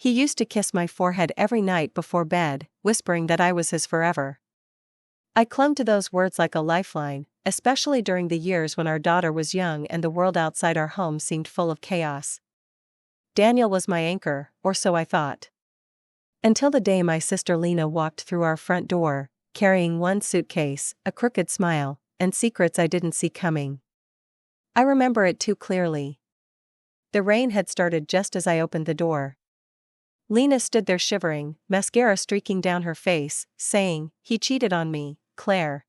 He used to kiss my forehead every night before bed, whispering that I was his forever. I clung to those words like a lifeline, especially during the years when our daughter was young and the world outside our home seemed full of chaos. Daniel was my anchor, or so I thought. Until the day my sister Lena walked through our front door, carrying one suitcase, a crooked smile, and secrets I didn't see coming. I remember it too clearly. The rain had started just as I opened the door. Lena stood there shivering, mascara streaking down her face, saying, "He cheated on me, Claire."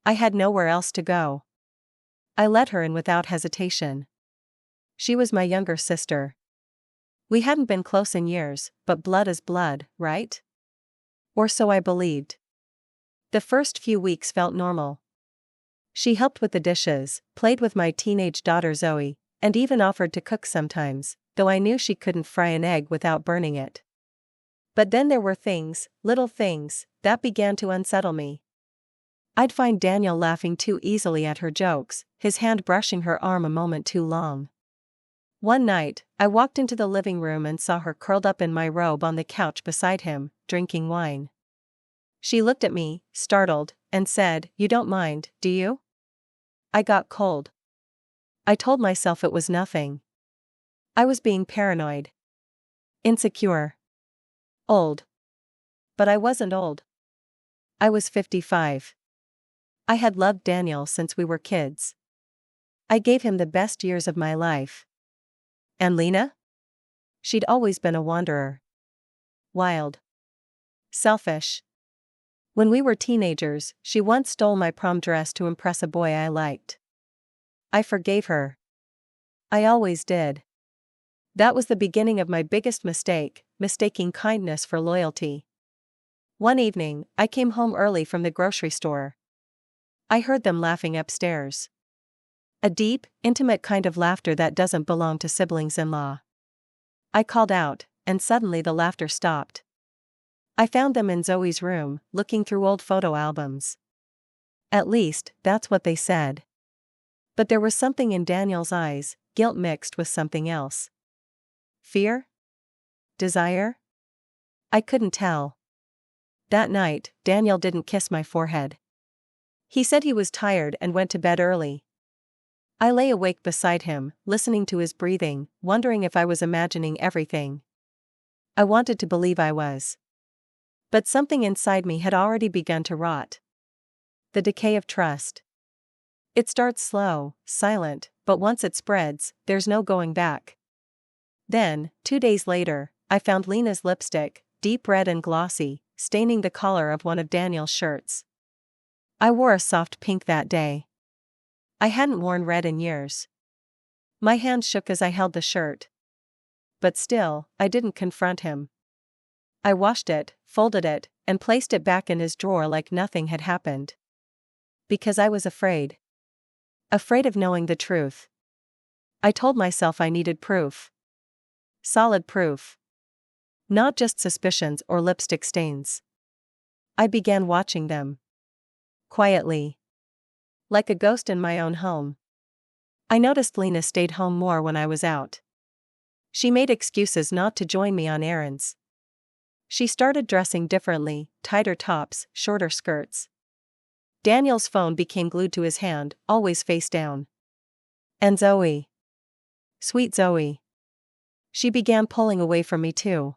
I had nowhere else to go. I let her in without hesitation. She was my younger sister. We hadn't been close in years, but blood is blood, right? Or so I believed. The first few weeks felt normal. She helped with the dishes, played with my teenage daughter Zoe, and even offered to cook sometimes, though I knew she couldn't fry an egg without burning it. But then there were things, little things, that began to unsettle me. I'd find Daniel laughing too easily at her jokes, his hand brushing her arm a moment too long. One night, I walked into the living room and saw her curled up in my robe on the couch beside him, drinking wine. She looked at me, startled, and said, "You don't mind, do you?" I got cold. I told myself it was nothing. I was being paranoid. Insecure. Old. But I wasn't old. I was 55. I had loved Daniel since we were kids. I gave him the best years of my life. And Lena? She'd always been a wanderer. Wild. Selfish. When we were teenagers, she once stole my prom dress to impress a boy I liked. I forgave her. I always did. That was the beginning of my biggest mistake, mistaking kindness for loyalty. One evening, I came home early from the grocery store. I heard them laughing upstairs. A deep, intimate kind of laughter that doesn't belong to siblings-in-law. I called out, and suddenly the laughter stopped. I found them in Zoe's room, looking through old photo albums. At least, that's what they said. But there was something in Daniel's eyes, guilt mixed with something else. Fear? Desire? I couldn't tell. That night, Daniel didn't kiss my forehead. He said he was tired and went to bed early. I lay awake beside him, listening to his breathing, wondering if I was imagining everything. I wanted to believe I was. But something inside me had already begun to rot. The decay of trust. It starts slow, silent, but once it spreads, there's no going back. Then, 2 days later, I found Lena's lipstick, deep red and glossy, staining the collar of one of Daniel's shirts. I wore a soft pink that day. I hadn't worn red in years. My hand shook as I held the shirt. But still, I didn't confront him. I washed it, folded it, and placed it back in his drawer like nothing had happened. Because I was afraid. Afraid of knowing the truth. I told myself I needed proof. Solid proof. Not just suspicions or lipstick stains. I began watching them. Quietly. Like a ghost in my own home. I noticed Lena stayed home more when I was out. She made excuses not to join me on errands. She started dressing differently, tighter tops, shorter skirts. Daniel's phone became glued to his hand, always face down. And Zoe. Sweet Zoe. She began pulling away from me too.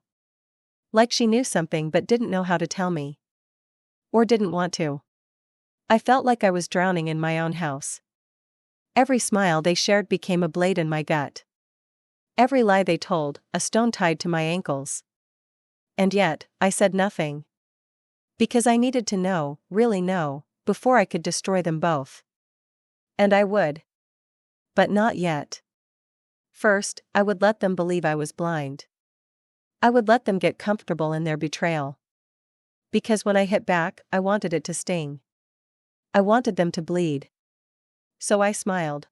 Like she knew something but didn't know how to tell me. Or didn't want to. I felt like I was drowning in my own house. Every smile they shared became a blade in my gut. Every lie they told, a stone tied to my ankles. And yet, I said nothing. Because I needed to know, really know, before I could destroy them both. And I would. But not yet. First, I would let them believe I was blind. I would let them get comfortable in their betrayal. Because when I hit back, I wanted it to sting. I wanted them to bleed. So I smiled.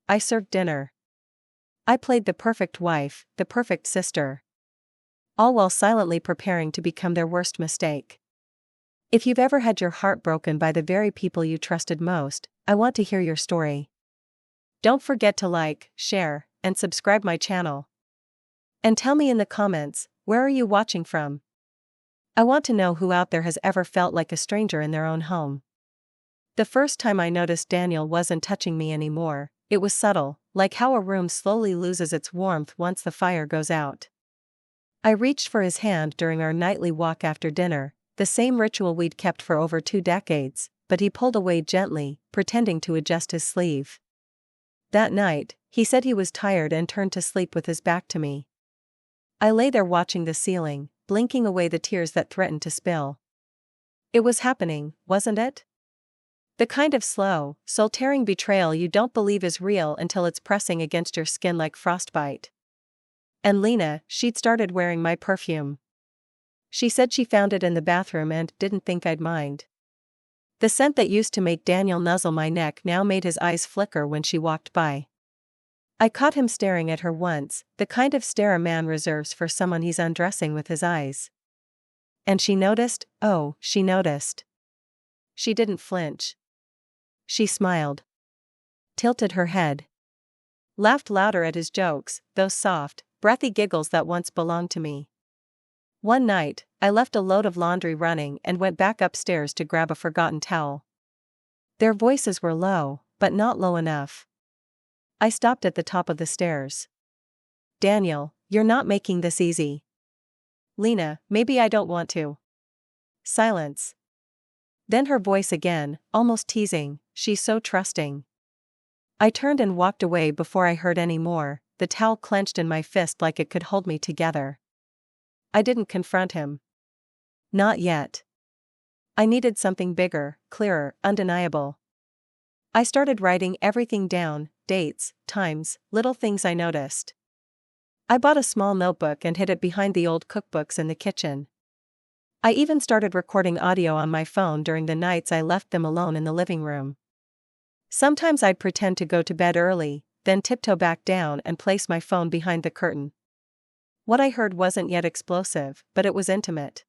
I served dinner. I played the perfect wife, the perfect sister. All while silently preparing to become their worst mistake. If you've ever had your heart broken by the very people you trusted most, I want to hear your story. Don't forget to like, share, and subscribe my channel. And tell me in the comments, where are you watching from? I want to know who out there has ever felt like a stranger in their own home. The first time I noticed Daniel wasn't touching me anymore, it was subtle, like how a room slowly loses its warmth once the fire goes out. I reached for his hand during our nightly walk after dinner, the same ritual we'd kept for over 2 decades, but he pulled away gently, pretending to adjust his sleeve. That night, he said he was tired and turned to sleep with his back to me. I lay there watching the ceiling, blinking away the tears that threatened to spill. It was happening, wasn't it? The kind of slow, soul-tearing betrayal you don't believe is real until it's pressing against your skin like frostbite. And Lena, she'd started wearing my perfume. She said she found it in the bathroom and didn't think I'd mind. The scent that used to make Daniel nuzzle my neck now made his eyes flicker when she walked by. I caught him staring at her once, the kind of stare a man reserves for someone he's undressing with his eyes. And she noticed, oh, she noticed. She didn't flinch. She smiled. Tilted her head. Laughed louder at his jokes, those soft, breathy giggles that once belonged to me. One night, I left a load of laundry running and went back upstairs to grab a forgotten towel. Their voices were low, but not low enough. I stopped at the top of the stairs. Daniel, you're not making this easy. Lena, maybe I don't want to. Silence. Then her voice again, almost teasing, she's so trusting. I turned and walked away before I heard any more, the towel clenched in my fist like it could hold me together. I didn't confront him. Not yet. I needed something bigger, clearer, undeniable. I started writing everything down, dates, times, little things I noticed. I bought a small notebook and hid it behind the old cookbooks in the kitchen. I even started recording audio on my phone during the nights I left them alone in the living room. Sometimes I'd pretend to go to bed early, then tiptoe back down and place my phone behind the curtain. What I heard wasn't yet explosive, but it was intimate.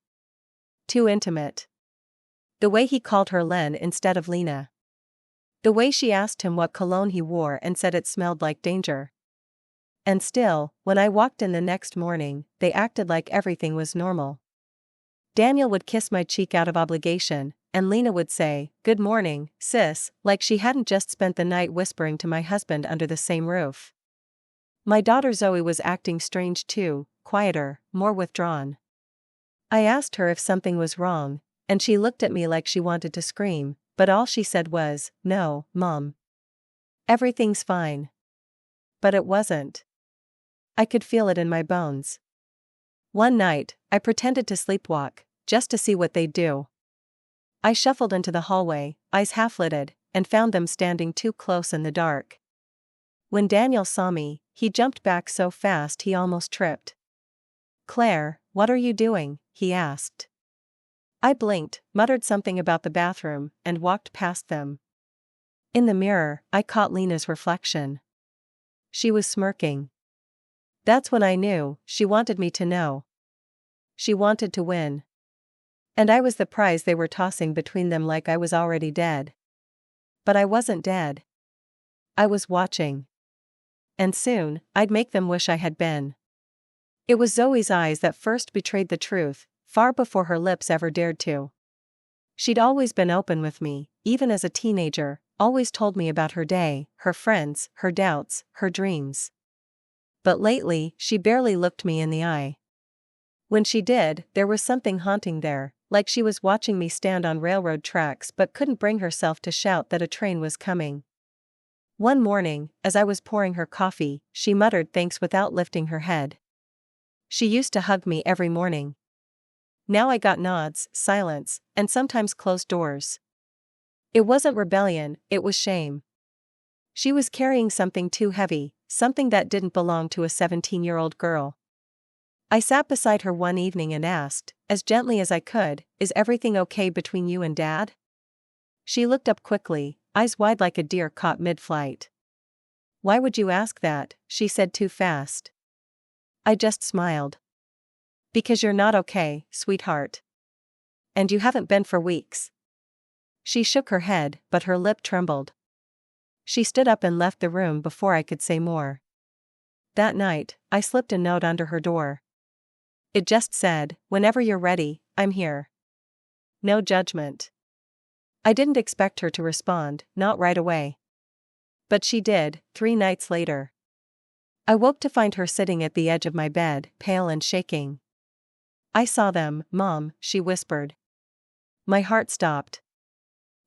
Too intimate. The way he called her Len instead of Lena. The way she asked him what cologne he wore and said it smelled like danger. And still, when I walked in the next morning, they acted like everything was normal. Daniel would kiss my cheek out of obligation, and Lena would say, "Good morning, sis," like she hadn't just spent the night whispering to my husband under the same roof. My daughter Zoe was acting strange too, quieter, more withdrawn. I asked her if something was wrong, and she looked at me like she wanted to scream, but all she said was, "No, Mom. Everything's fine." But it wasn't. I could feel it in my bones. One night, I pretended to sleepwalk, just to see what they'd do. I shuffled into the hallway, eyes half-lidded, and found them standing too close in the dark. When Daniel saw me, he jumped back so fast he almost tripped. "Claire, what are you doing?" he asked. I blinked, muttered something about the bathroom, and walked past them. In the mirror, I caught Lena's reflection. She was smirking. That's when I knew, she wanted me to know. She wanted to win. And I was the prize they were tossing between them like I was already dead. But I wasn't dead. I was watching. And soon, I'd make them wish I had been. It was Zoe's eyes that first betrayed the truth, far before her lips ever dared to. She'd always been open with me, even as a teenager, always told me about her day, her friends, her doubts, her dreams. But lately, she barely looked me in the eye. When she did, there was something haunting there, like she was watching me stand on railroad tracks but couldn't bring herself to shout that a train was coming. One morning, as I was pouring her coffee, she muttered thanks without lifting her head. She used to hug me every morning. Now I got nods, silence, and sometimes closed doors. It wasn't rebellion, it was shame. She was carrying something too heavy, something that didn't belong to a 17-year-old girl. I sat beside her one evening and asked, as gently as I could, "Is everything okay between you and Dad?" She looked up quickly, eyes wide like a deer caught mid-flight. "Why would you ask that?" she said too fast. I just smiled. "Because you're not okay, sweetheart. And you haven't been for weeks." She shook her head, but her lip trembled. She stood up and left the room before I could say more. That night, I slipped a note under her door. It just said, "Whenever you're ready, I'm here." No judgment. I didn't expect her to respond, not right away. But she did, 3 nights later. I woke to find her sitting at the edge of my bed, pale and shaking. "I saw them, Mom," she whispered. My heart stopped.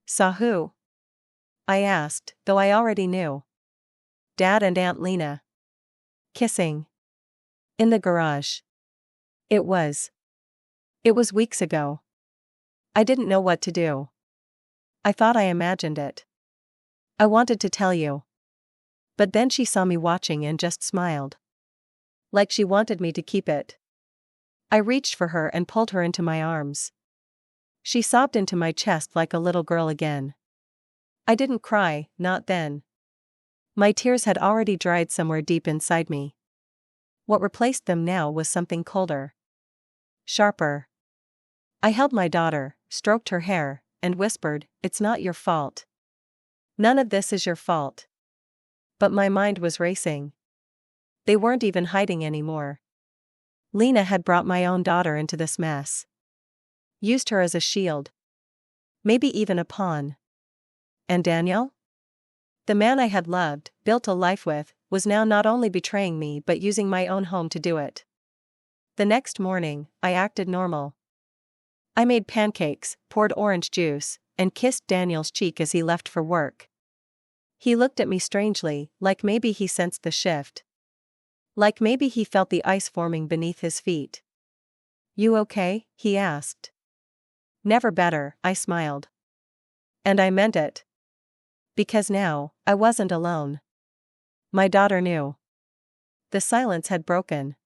"Saw who?" I asked, though I already knew. "Dad and Aunt Lena. Kissing. In the garage." It was. It was weeks ago. I didn't know what to do. I thought I imagined it. I wanted to tell you. But then she saw me watching and just smiled. Like she wanted me to keep it. I reached for her and pulled her into my arms. She sobbed into my chest like a little girl again. I didn't cry, not then. My tears had already dried somewhere deep inside me. What replaced them now was something colder. Sharper. I held my daughter, stroked her hair, and whispered, "It's not your fault. None of this is your fault." But my mind was racing. They weren't even hiding anymore. Lena had brought my own daughter into this mess. Used her as a shield. Maybe even a pawn. And Daniel? The man I had loved, built a life with, was now not only betraying me but using my own home to do it. The next morning, I acted normal. I made pancakes, poured orange juice, and kissed Daniel's cheek as he left for work. He looked at me strangely, like maybe he sensed the shift. Like maybe he felt the ice forming beneath his feet. "You okay?" he asked. "Never better," I smiled. And I meant it. Because now, I wasn't alone. My daughter knew. The silence had broken.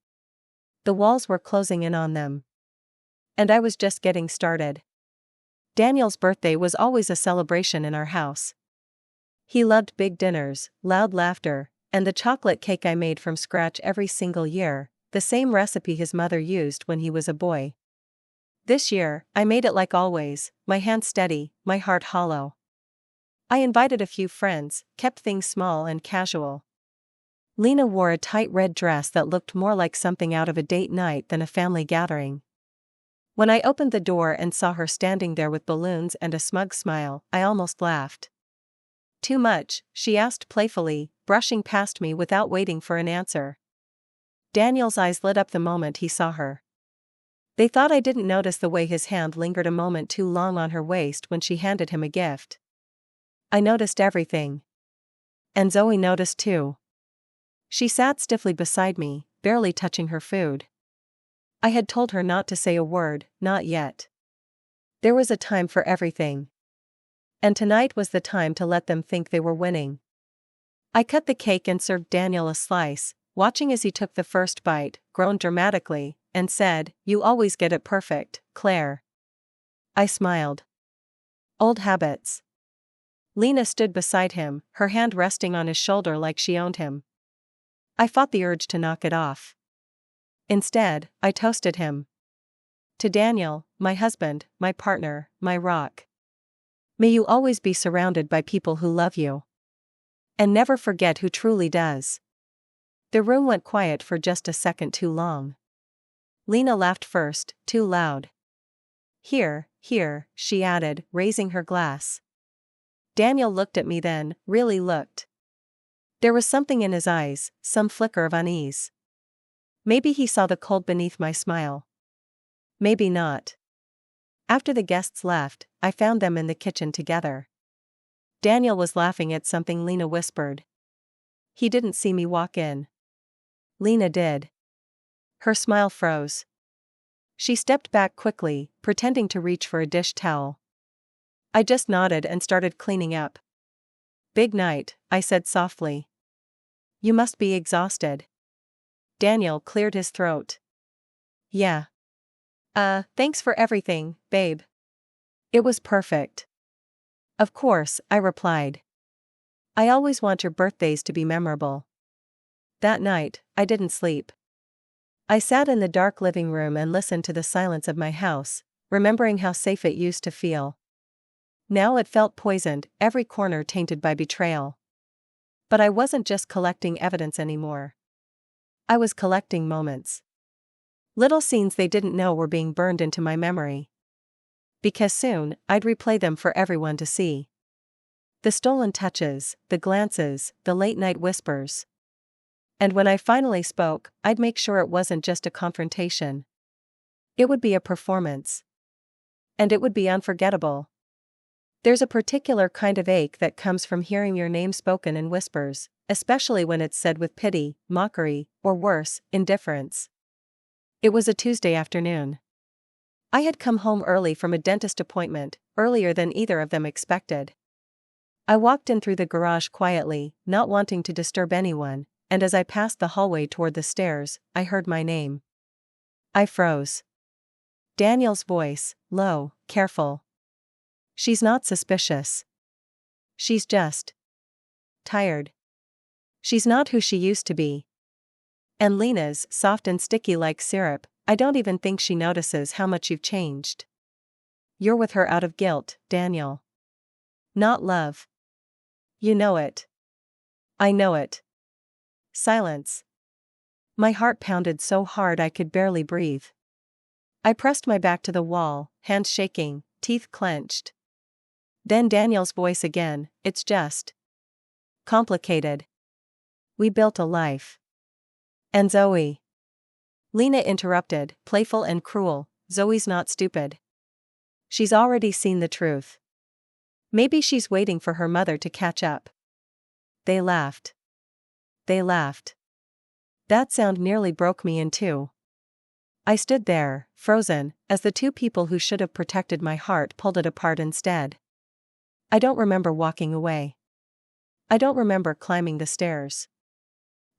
The walls were closing in on them. And I was just getting started. Daniel's birthday was always a celebration in our house. He loved big dinners, loud laughter, and the chocolate cake I made from scratch every single year, the same recipe his mother used when he was a boy. This year, I made it like always, my hands steady, my heart hollow. I invited a few friends, kept things small and casual. Lena wore a tight red dress that looked more like something out of a date night than a family gathering. When I opened the door and saw her standing there with balloons and a smug smile, I almost laughed. "Too much?" she asked playfully, brushing past me without waiting for an answer. Daniel's eyes lit up the moment he saw her. They thought I didn't notice the way his hand lingered a moment too long on her waist when she handed him a gift. I noticed everything. And Zoe noticed too. She sat stiffly beside me, barely touching her food. I had told her not to say a word, not yet. There was a time for everything. And tonight was the time to let them think they were winning. I cut the cake and served Daniel a slice, watching as he took the first bite, groaned dramatically, and said, "You always get it perfect, Claire." I smiled. Old habits. Lena stood beside him, her hand resting on his shoulder like she owned him. I fought the urge to knock it off. Instead, I toasted him. To Daniel, my husband, my partner, my rock. May you always be surrounded by people who love you. And never forget who truly does. The room went quiet for just a second too long. Lena laughed first, too loud. Here, she added, raising her glass. Daniel looked at me then, really looked. There was something in his eyes, some flicker of unease. Maybe he saw the cold beneath my smile. Maybe not. After the guests left, I found them in the kitchen together. Daniel was laughing at something Lena whispered. He didn't see me walk in. Lena did. Her smile froze. She stepped back quickly, pretending to reach for a dish towel. I just nodded and started cleaning up. "Big night," I said softly. "You must be exhausted." Daniel cleared his throat. "Yeah. Thanks for everything, babe. It was perfect." "Of course," I replied. "I always want your birthdays to be memorable." That night, I didn't sleep. I sat in the dark living room and listened to the silence of my house, remembering how safe it used to feel. Now it felt poisoned, every corner tainted by betrayal. But I wasn't just collecting evidence anymore. I was collecting moments. Little scenes they didn't know were being burned into my memory. Because soon, I'd replay them for everyone to see. The stolen touches, the glances, the late-night whispers. And when I finally spoke, I'd make sure it wasn't just a confrontation. It would be a performance. And it would be unforgettable. There's a particular kind of ache that comes from hearing your name spoken in whispers, especially when it's said with pity, mockery, or worse, indifference. It was a Tuesday afternoon. I had come home early from a dentist appointment, earlier than either of them expected. I walked in through the garage quietly, not wanting to disturb anyone, and as I passed the hallway toward the stairs, I heard my name. I froze. Daniel's voice, low, careful. She's not suspicious. She's just tired. She's not who she used to be. And Lena's, soft and sticky like syrup, I don't even think she notices how much you've changed. You're with her out of guilt, Daniel. Not love. You know it. I know it. Silence. My heart pounded so hard I could barely breathe. I pressed my back to the wall, hands shaking, teeth clenched. Then Daniel's voice again, it's just complicated. We built a life. And Zoe. Lena interrupted, playful and cruel, Zoe's not stupid. She's already seen the truth. Maybe she's waiting for her mother to catch up. They laughed. They laughed. That sound nearly broke me in two. I stood there, frozen, as the two people who should have protected my heart pulled it apart instead. I don't remember walking away. I don't remember climbing the stairs.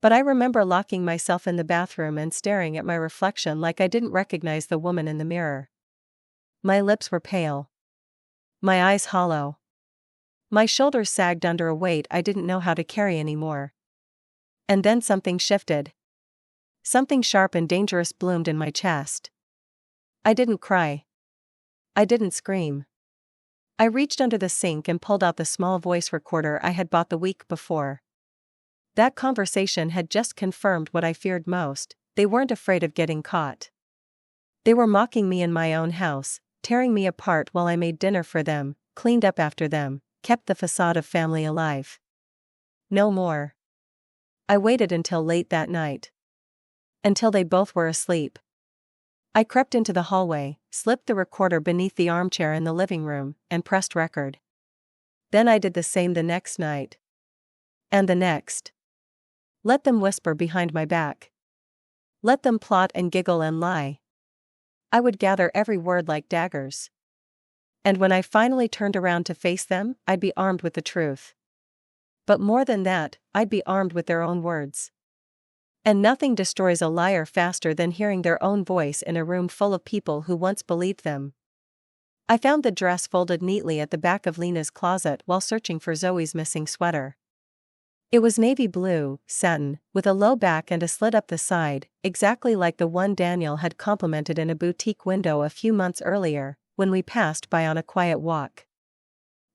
But I remember locking myself in the bathroom and staring at my reflection like I didn't recognize the woman in the mirror. My lips were pale. My eyes hollow. My shoulders sagged under a weight I didn't know how to carry anymore. And then something shifted. Something sharp and dangerous bloomed in my chest. I didn't cry. I didn't scream. I reached under the sink and pulled out the small voice recorder I had bought the week before. That conversation had just confirmed what I feared most. They weren't afraid of getting caught. They were mocking me in my own house, tearing me apart while I made dinner for them, cleaned up after them, kept the facade of family alive. No more. I waited until late that night. Until they both were asleep. I crept into the hallway, slipped the recorder beneath the armchair in the living room, and pressed record. Then I did the same the next night. And the next. Let them whisper behind my back. Let them plot and giggle and lie. I would gather every word like daggers. And when I finally turned around to face them, I'd be armed with the truth. But more than that, I'd be armed with their own words. And nothing destroys a liar faster than hearing their own voice in a room full of people who once believed them. I found the dress folded neatly at the back of Lena's closet while searching for Zoe's missing sweater. It was navy blue, satin, with a low back and a slit up the side, exactly like the one Daniel had complimented in a boutique window a few months earlier, when we passed by on a quiet walk.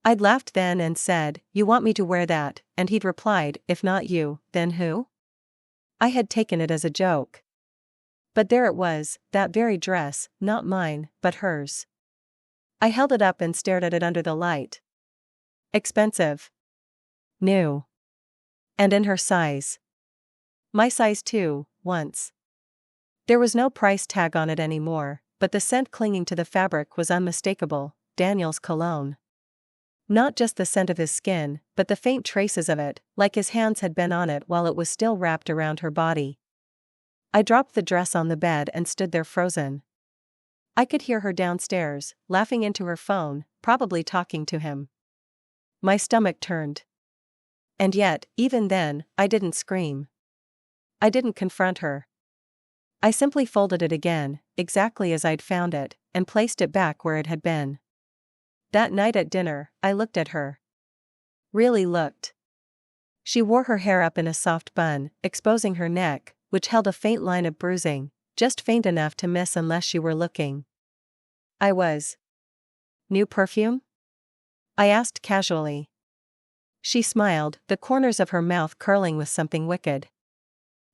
I'd laughed then and said, "You want me to wear that?" and he'd replied, "If not you, then who?" I had taken it as a joke. But there it was, that very dress, not mine, but hers. I held it up and stared at it under the light. Expensive. New. And in her size. My size too, once. There was no price tag on it anymore, but the scent clinging to the fabric was unmistakable, Daniel's cologne. Not just the scent of his skin, but the faint traces of it, like his hands had been on it while it was still wrapped around her body. I dropped the dress on the bed and stood there frozen. I could hear her downstairs, laughing into her phone, probably talking to him. My stomach turned. And yet, even then, I didn't scream. I didn't confront her. I simply folded it again, exactly as I'd found it, and placed it back where it had been. That night at dinner, I looked at her. Really looked. She wore her hair up in a soft bun, exposing her neck, which held a faint line of bruising, just faint enough to miss unless she were looking. I was. New perfume? I asked casually. She smiled, the corners of her mouth curling with something wicked.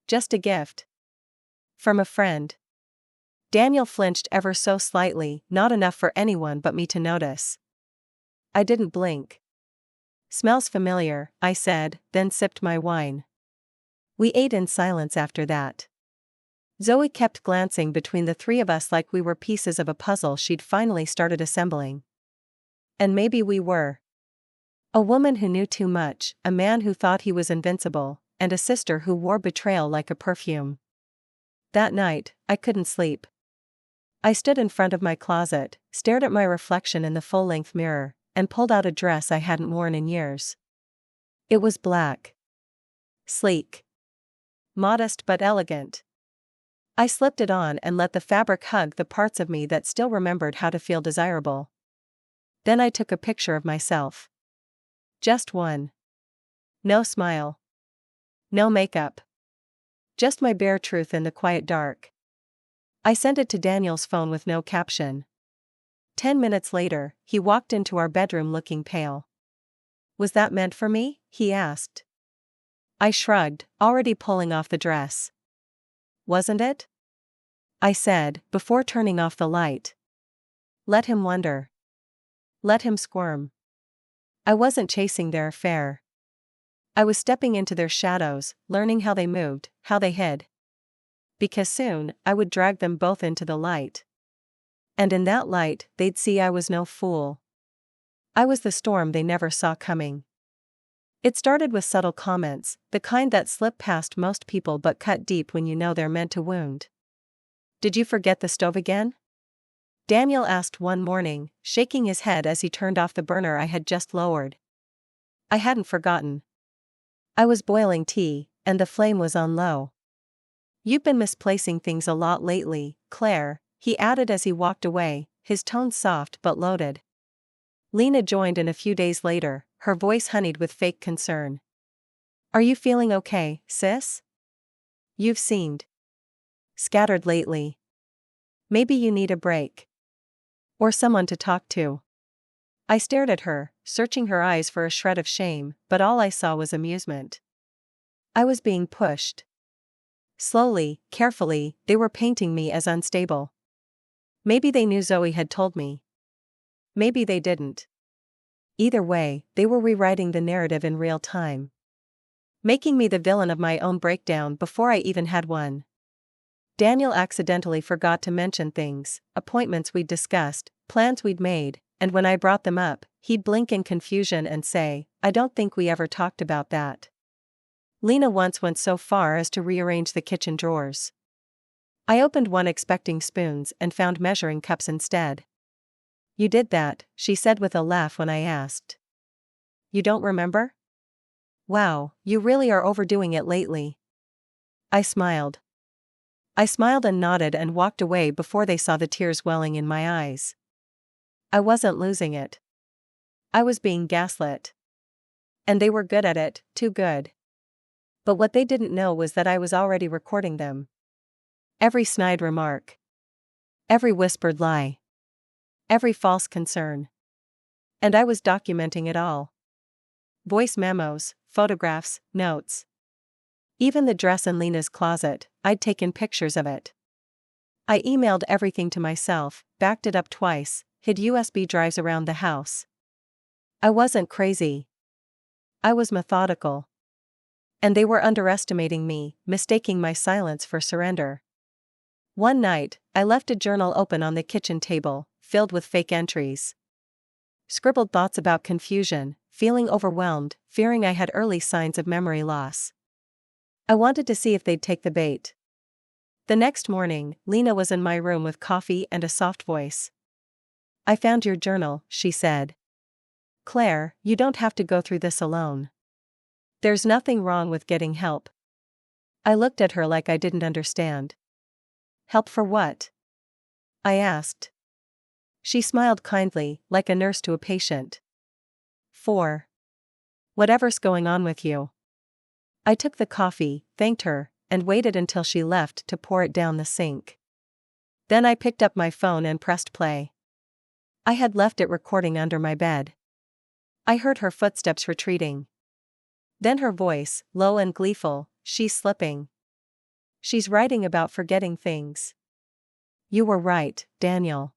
Just a gift. From a friend. Daniel flinched ever so slightly, not enough for anyone but me to notice. I didn't blink. Smells familiar, I said, then sipped my wine. We ate in silence after that. Zoe kept glancing between the three of us like we were pieces of a puzzle she'd finally started assembling. And maybe we were. A woman who knew too much, a man who thought he was invincible, and a sister who wore betrayal like a perfume. That night, I couldn't sleep. I stood in front of my closet, stared at my reflection in the full-length mirror, and pulled out a dress I hadn't worn in years. It was black. Sleek. Modest but elegant. I slipped it on and let the fabric hug the parts of me that still remembered how to feel desirable. Then I took a picture of myself. Just one. No smile. No makeup. Just my bare truth in the quiet dark. I sent it to Daniel's phone with no caption. 10 minutes later, he walked into our bedroom looking pale. Was that meant for me? He asked. I shrugged, already pulling off the dress. Wasn't it? I said, before turning off the light. Let him wonder. Let him squirm. I wasn't chasing their affair. I was stepping into their shadows, learning how they moved, how they hid. Because soon, I would drag them both into the light. And in that light, they'd see I was no fool. I was the storm they never saw coming. It started with subtle comments, the kind that slip past most people but cut deep when you know they're meant to wound. Did you forget the stove again? Daniel asked one morning, shaking his head as he turned off the burner I had just lowered. I hadn't forgotten. I was boiling tea, and the flame was on low. You've been misplacing things a lot lately, Claire, he added as he walked away, his tone soft but loaded. Lena joined in a few days later, her voice honeyed with fake concern. Are you feeling okay, sis? You've seemed scattered lately. Maybe you need a break. Or someone to talk to. I stared at her, searching her eyes for a shred of shame, but all I saw was amusement. I was being pushed. Slowly, carefully, they were painting me as unstable. Maybe they knew Zoe had told me. Maybe they didn't. Either way, they were rewriting the narrative in real time. Making me the villain of my own breakdown before I even had one. Daniel accidentally forgot to mention things, appointments we'd discussed, plans we'd made, and when I brought them up, he'd blink in confusion and say, I don't think we ever talked about that. Lena once went so far as to rearrange the kitchen drawers. I opened one expecting spoons and found measuring cups instead. You did that, she said with a laugh when I asked. You don't remember? Wow, you really are overdoing it lately. I smiled. And nodded and walked away before they saw the tears welling in my eyes. I wasn't losing it. I was being gaslit. And they were good at it, too good. But what they didn't know was that I was already recording them. Every snide remark. Every whispered lie. Every false concern. And I was documenting it all. Voice memos, photographs, notes. Even the dress in Lena's closet, I'd taken pictures of it. I emailed everything to myself, backed it up twice, hid USB drives around the house. I wasn't crazy. I was methodical. And they were underestimating me, mistaking my silence for surrender. One night, I left a journal open on the kitchen table, filled with fake entries. Scribbled thoughts about confusion, feeling overwhelmed, fearing I had early signs of memory loss. I wanted to see if they'd take the bait. The next morning, Lena was in my room with coffee and a soft voice. I found your journal, she said. Claire, you don't have to go through this alone. There's nothing wrong with getting help. I looked at her like I didn't understand. Help for what? I asked. She smiled kindly, like a nurse to a patient. For whatever's going on with you. I took the coffee, thanked her, and waited until she left to pour it down the sink. Then I picked up my phone and pressed play. I had left it recording under my bed. I heard her footsteps retreating. Then her voice, low and gleeful, she's slipping. She's writing about forgetting things. You were right, Daniel.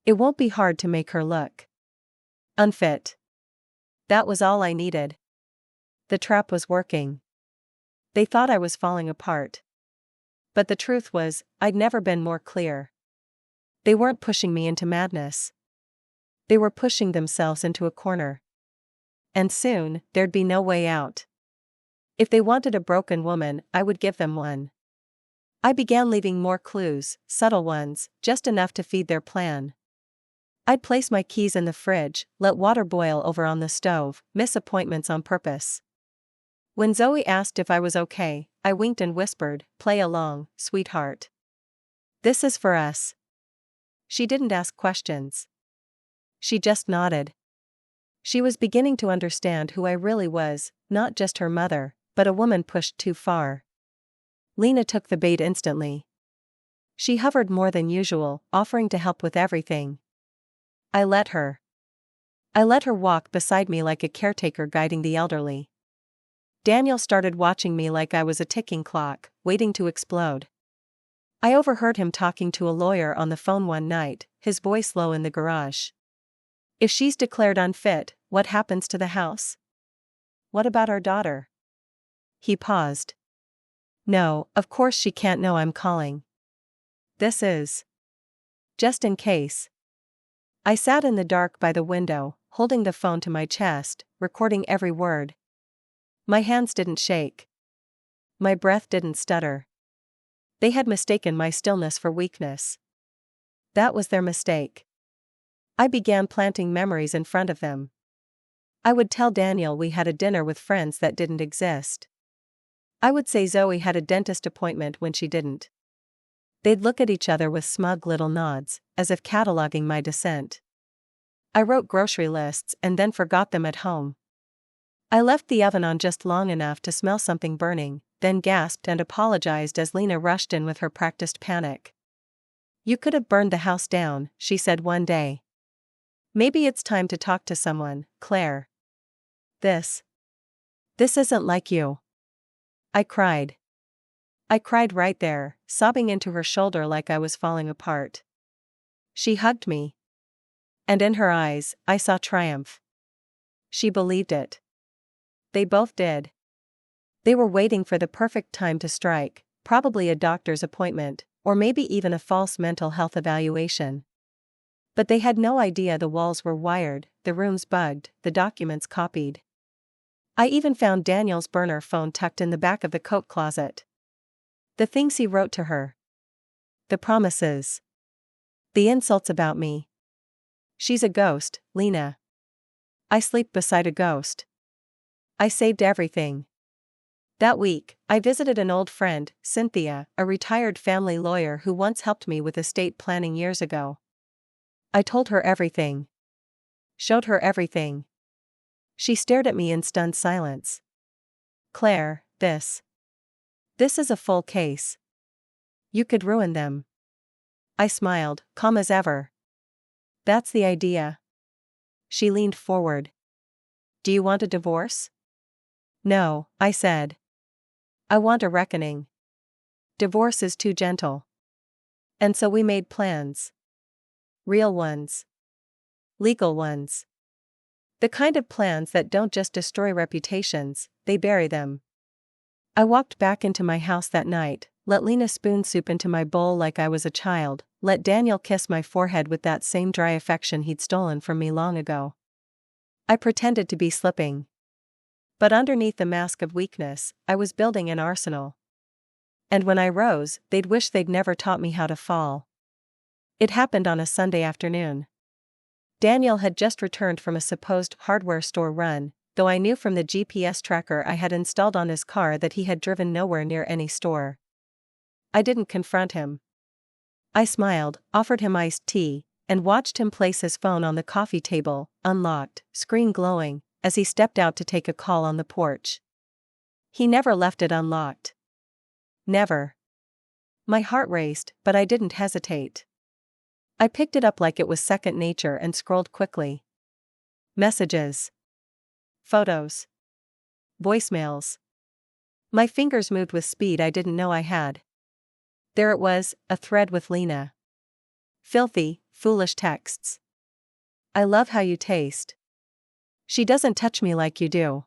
It won't be hard to make her look unfit. That was all I needed. The trap was working. They thought I was falling apart. But the truth was, I'd never been more clear. They weren't pushing me into madness. They were pushing themselves into a corner. And soon, there'd be no way out. If they wanted a broken woman, I would give them one. I began leaving more clues, subtle ones, just enough to feed their plan. I'd place my keys in the fridge, let water boil over on the stove, miss appointments on purpose. When Zoe asked if I was okay, I winked and whispered, "Play along, sweetheart. This is for us." She didn't ask questions. She just nodded. She was beginning to understand who I really was, not just her mother, but a woman pushed too far. Lena took the bait instantly. She hovered more than usual, offering to help with everything. I let her. I let her walk beside me like a caretaker guiding the elderly. Daniel started watching me like I was a ticking clock, waiting to explode. I overheard him talking to a lawyer on the phone one night, his voice low in the garage. If she's declared unfit, what happens to the house? What about our daughter? He paused. No, of course she can't know I'm calling. This is just in case. I sat in the dark by the window, holding the phone to my chest, recording every word. My hands didn't shake. My breath didn't stutter. They had mistaken my stillness for weakness. That was their mistake. I began planting memories in front of them. I would tell Daniel we had a dinner with friends that didn't exist. I would say Zoe had a dentist appointment when she didn't. They'd look at each other with smug little nods, as if cataloging my descent. I wrote grocery lists and then forgot them at home. I left the oven on just long enough to smell something burning, then gasped and apologized as Lena rushed in with her practiced panic. "You could have burned the house down," she said one day. "Maybe it's time to talk to someone, Claire. This isn't like you." I cried. I cried right there, sobbing into her shoulder like I was falling apart. She hugged me. And in her eyes, I saw triumph. She believed it. They both did. They were waiting for the perfect time to strike, probably a doctor's appointment, or maybe even a false mental health evaluation. But they had no idea the walls were wired, the rooms bugged, the documents copied. I even found Daniel's burner phone tucked in the back of the coat closet. The things he wrote to her. The promises. The insults about me. She's a ghost, Lena. I sleep beside a ghost. I saved everything. That week, I visited an old friend, Cynthia, a retired family lawyer who once helped me with estate planning years ago. I told her everything. Showed her everything. She stared at me in stunned silence. "Claire, this is a full case. You could ruin them." I smiled, calm as ever. "That's the idea." She leaned forward. "Do you want a divorce?" "No," I said. "I want a reckoning. Divorce is too gentle." And so we made plans. Real ones. Legal ones. The kind of plans that don't just destroy reputations, they bury them. I walked back into my house that night, let Lena spoon soup into my bowl like I was a child, let Daniel kiss my forehead with that same dry affection he'd stolen from me long ago. I pretended to be slipping. But underneath the mask of weakness, I was building an arsenal. And when I rose, they'd wish they'd never taught me how to fall. It happened on a Sunday afternoon. Daniel had just returned from a supposed hardware store run, though I knew from the GPS tracker I had installed on his car that he had driven nowhere near any store. I didn't confront him. I smiled, offered him iced tea, and watched him place his phone on the coffee table, unlocked, screen glowing, as he stepped out to take a call on the porch. He never left it unlocked. Never. My heart raced, but I didn't hesitate. I picked it up like it was second nature and scrolled quickly. Messages. Photos. Voicemails. My fingers moved with speed I didn't know I had. There it was, a thread with Lena. Filthy, foolish texts. I love how you taste. She doesn't touch me like you do.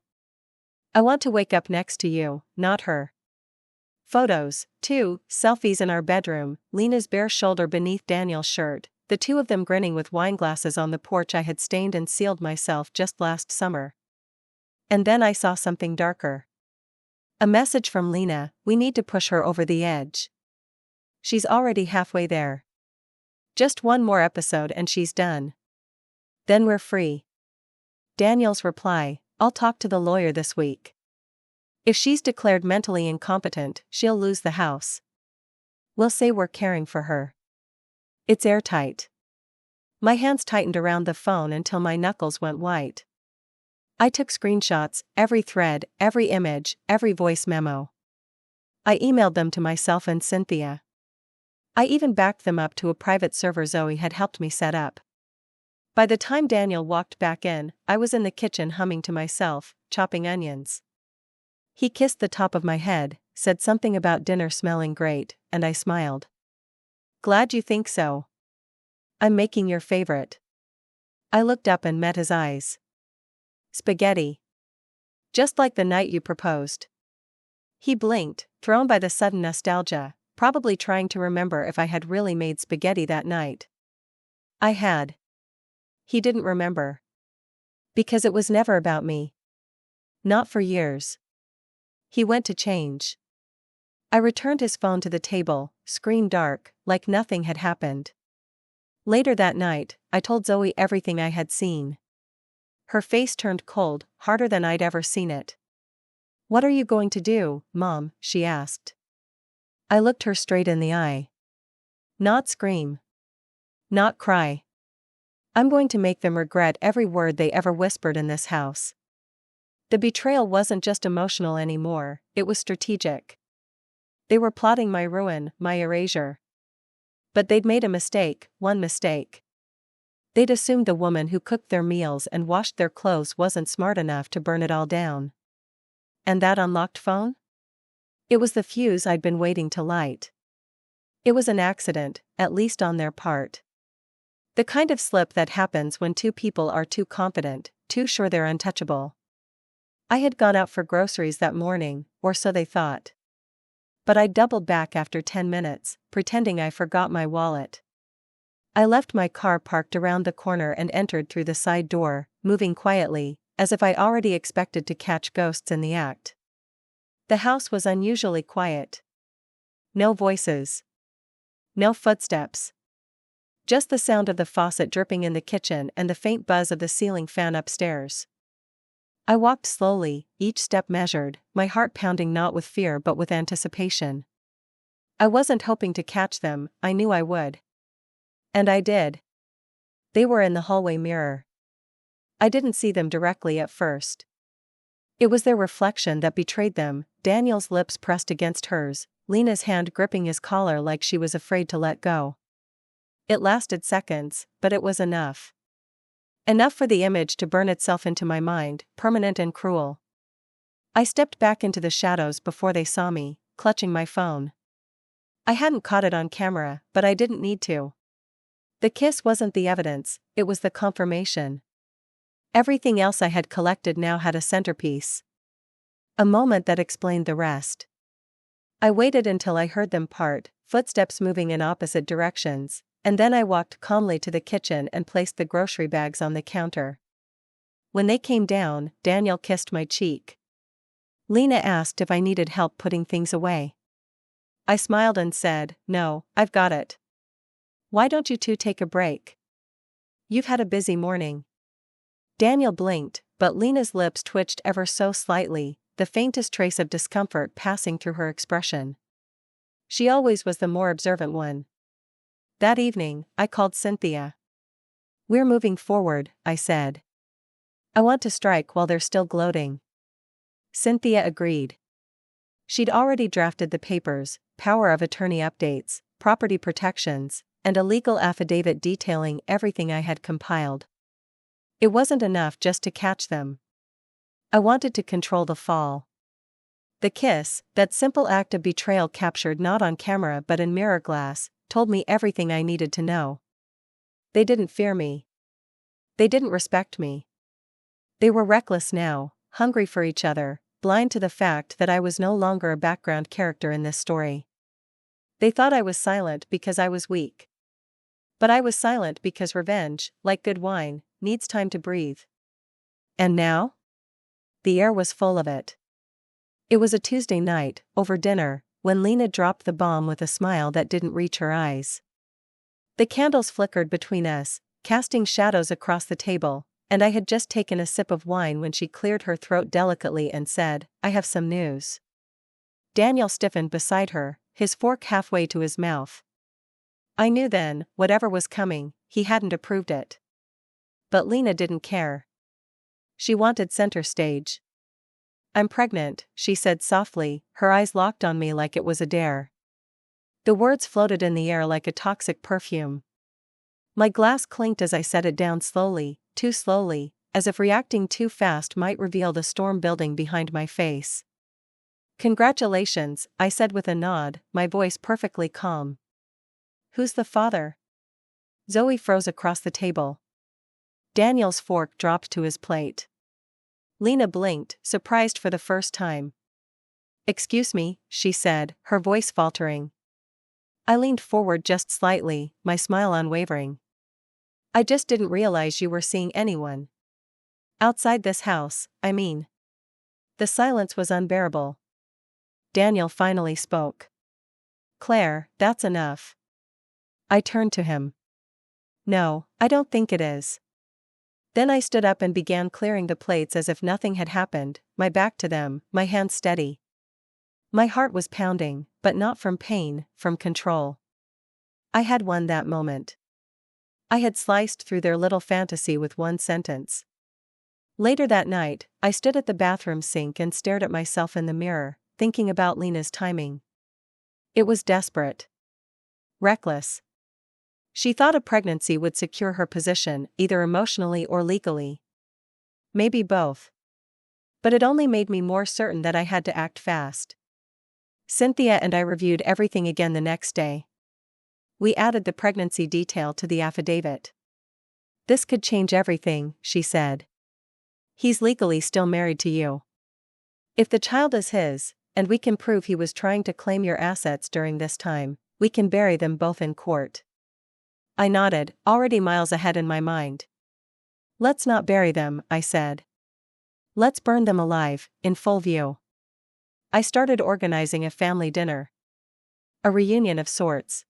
I want to wake up next to you, not her. Photos, too, selfies in our bedroom, Lena's bare shoulder beneath Daniel's shirt, the two of them grinning with wine glasses on the porch I had stained and sealed myself just last summer. And then I saw something darker. A message from Lena, we need to push her over the edge. She's already halfway there. Just one more episode and she's done. Then we're free. Daniel's reply, I'll talk to the lawyer this week. If she's declared mentally incompetent, she'll lose the house. We'll say we're caring for her. It's airtight. My hands tightened around the phone until my knuckles went white. I took screenshots, every thread, every image, every voice memo. I emailed them to myself and Cynthia. I even backed them up to a private server Zoe had helped me set up. By the time Daniel walked back in, I was in the kitchen humming to myself, chopping onions. He kissed the top of my head, said something about dinner smelling great, and I smiled. Glad you think so. I'm making your favorite. I looked up and met his eyes. Spaghetti. Just like the night you proposed. He blinked, thrown by the sudden nostalgia, probably trying to remember if I had really made spaghetti that night. I had. He didn't remember. Because it was never about me. Not for years. He went to change. I returned his phone to the table, screen dark, like nothing had happened. Later that night, I told Zoe everything I had seen. Her face turned cold, harder than I'd ever seen it. What are you going to do, Mom? She asked. I looked her straight in the eye. Not scream. Not cry. I'm going to make them regret every word they ever whispered in this house. The betrayal wasn't just emotional anymore, it was strategic. They were plotting my ruin, my erasure. But they'd made a mistake, one mistake. They'd assumed the woman who cooked their meals and washed their clothes wasn't smart enough to burn it all down. And that unlocked phone? It was the fuse I'd been waiting to light. It was an accident, at least on their part. The kind of slip that happens when two people are too confident, too sure they're untouchable. I had gone out for groceries that morning, or so they thought. But I doubled back after 10 minutes, pretending I forgot my wallet. I left my car parked around the corner and entered through the side door, moving quietly, as if I already expected to catch ghosts in the act. The house was unusually quiet. No voices. No footsteps. Just the sound of the faucet dripping in the kitchen and the faint buzz of the ceiling fan upstairs. I walked slowly, each step measured, my heart pounding not with fear but with anticipation. I wasn't hoping to catch them, I knew I would. And I did. They were in the hallway mirror. I didn't see them directly at first. It was their reflection that betrayed them, Daniel's lips pressed against hers, Lena's hand gripping his collar like she was afraid to let go. It lasted seconds, but it was enough. Enough for the image to burn itself into my mind, permanent and cruel. I stepped back into the shadows before they saw me, clutching my phone. I hadn't caught it on camera, but I didn't need to. The kiss wasn't the evidence, it was the confirmation. Everything else I had collected now had a centerpiece. A moment that explained the rest. I waited until I heard them part, footsteps moving in opposite directions, and then I walked calmly to the kitchen and placed the grocery bags on the counter. When they came down, Daniel kissed my cheek. Lena asked if I needed help putting things away. I smiled and said, "No, I've got it. Why don't you two take a break? You've had a busy morning." Daniel blinked, but Lena's lips twitched ever so slightly, the faintest trace of discomfort passing through her expression. She always was the more observant one. That evening, I called Cynthia. "We're moving forward," I said. "I want to strike while they're still gloating." Cynthia agreed. She'd already drafted the papers, power of attorney updates, property protections, and a legal affidavit detailing everything I had compiled. It wasn't enough just to catch them. I wanted to control the fall. The kiss, that simple act of betrayal captured not on camera but in mirror glass, told me everything I needed to know. They didn't fear me. They didn't respect me. They were reckless now, hungry for each other, blind to the fact that I was no longer a background character in this story. They thought I was silent because I was weak. But I was silent because revenge, like good wine, needs time to breathe. And now? The air was full of it. It was a Tuesday night, over dinner, when Lena dropped the bomb with a smile that didn't reach her eyes. The candles flickered between us, casting shadows across the table, and I had just taken a sip of wine when she cleared her throat delicately and said, "I have some news." Daniel stiffened beside her, his fork halfway to his mouth. I knew then, whatever was coming, he hadn't approved it. But Lena didn't care. She wanted center stage. "I'm pregnant," she said softly, her eyes locked on me like it was a dare. The words floated in the air like a toxic perfume. My glass clinked as I set it down slowly, too slowly, as if reacting too fast might reveal the storm building behind my face. "Congratulations," I said with a nod, my voice perfectly calm. "Who's the father?" Zoe froze across the table. Daniel's fork dropped to his plate. Lena blinked, surprised for the first time. "Excuse me," she said, her voice faltering. I leaned forward just slightly, my smile unwavering. "I just didn't realize you were seeing anyone. Outside this house, I mean." The silence was unbearable. Daniel finally spoke. "Claire, that's enough." I turned to him. "No, I don't think it is." Then I stood up and began clearing the plates as if nothing had happened, my back to them, my hands steady. My heart was pounding, but not from pain, from control. I had won that moment. I had sliced through their little fantasy with one sentence. Later that night, I stood at the bathroom sink and stared at myself in the mirror, thinking about Lena's timing. It was desperate. Reckless. She thought a pregnancy would secure her position, either emotionally or legally. Maybe both. But it only made me more certain that I had to act fast. Cynthia and I reviewed everything again the next day. We added the pregnancy detail to the affidavit. "This could change everything," she said. "He's legally still married to you. If the child is his, and we can prove he was trying to claim your assets during this time, we can bury them both in court." I nodded, already miles ahead in my mind. "Let's not bury them," I said. "Let's burn them alive, in full view." I started organizing a family dinner. A reunion of sorts.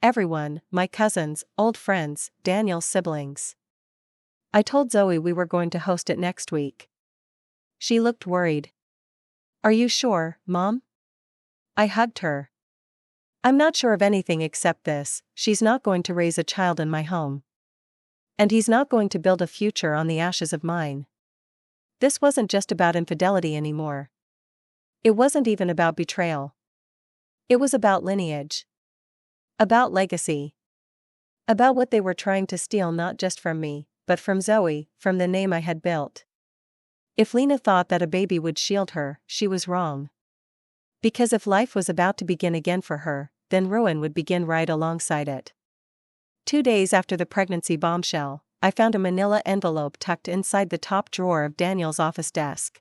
Everyone, my cousins, old friends, Daniel's siblings. I told Zoe we were going to host it next week. She looked worried. "Are you sure, Mom?" I hugged her. "I'm not sure of anything except this: she's not going to raise a child in my home. And he's not going to build a future on the ashes of mine." This wasn't just about infidelity anymore. It wasn't even about betrayal. It was about lineage. About legacy. About what they were trying to steal, not just from me, but from Zoe, from the name I had built. If Lena thought that a baby would shield her, she was wrong. Because if life was about to begin again for her, then ruin would begin right alongside it. 2 days after the pregnancy bombshell, I found a manila envelope tucked inside the top drawer of Daniel's office desk.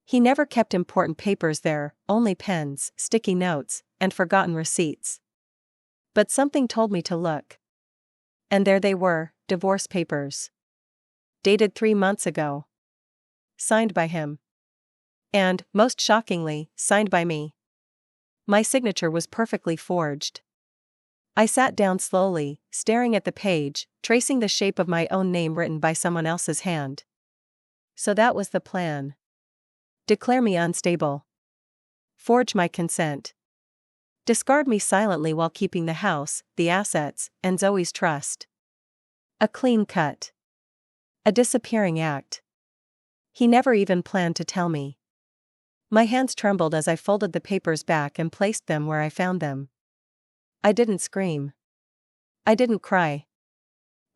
He never kept important papers there, only pens, sticky notes, and forgotten receipts. But something told me to look. And there they were, divorce papers. Dated 3 months ago. Signed by him. And, most shockingly, signed by me. My signature was perfectly forged. I sat down slowly, staring at the page, tracing the shape of my own name written by someone else's hand. So that was the plan. Declare me unstable. Forge my consent. Discard me silently while keeping the house, the assets, and Zoe's trust. A clean cut. A disappearing act. He never even planned to tell me. My hands trembled as I folded the papers back and placed them where I found them. I didn't scream. I didn't cry.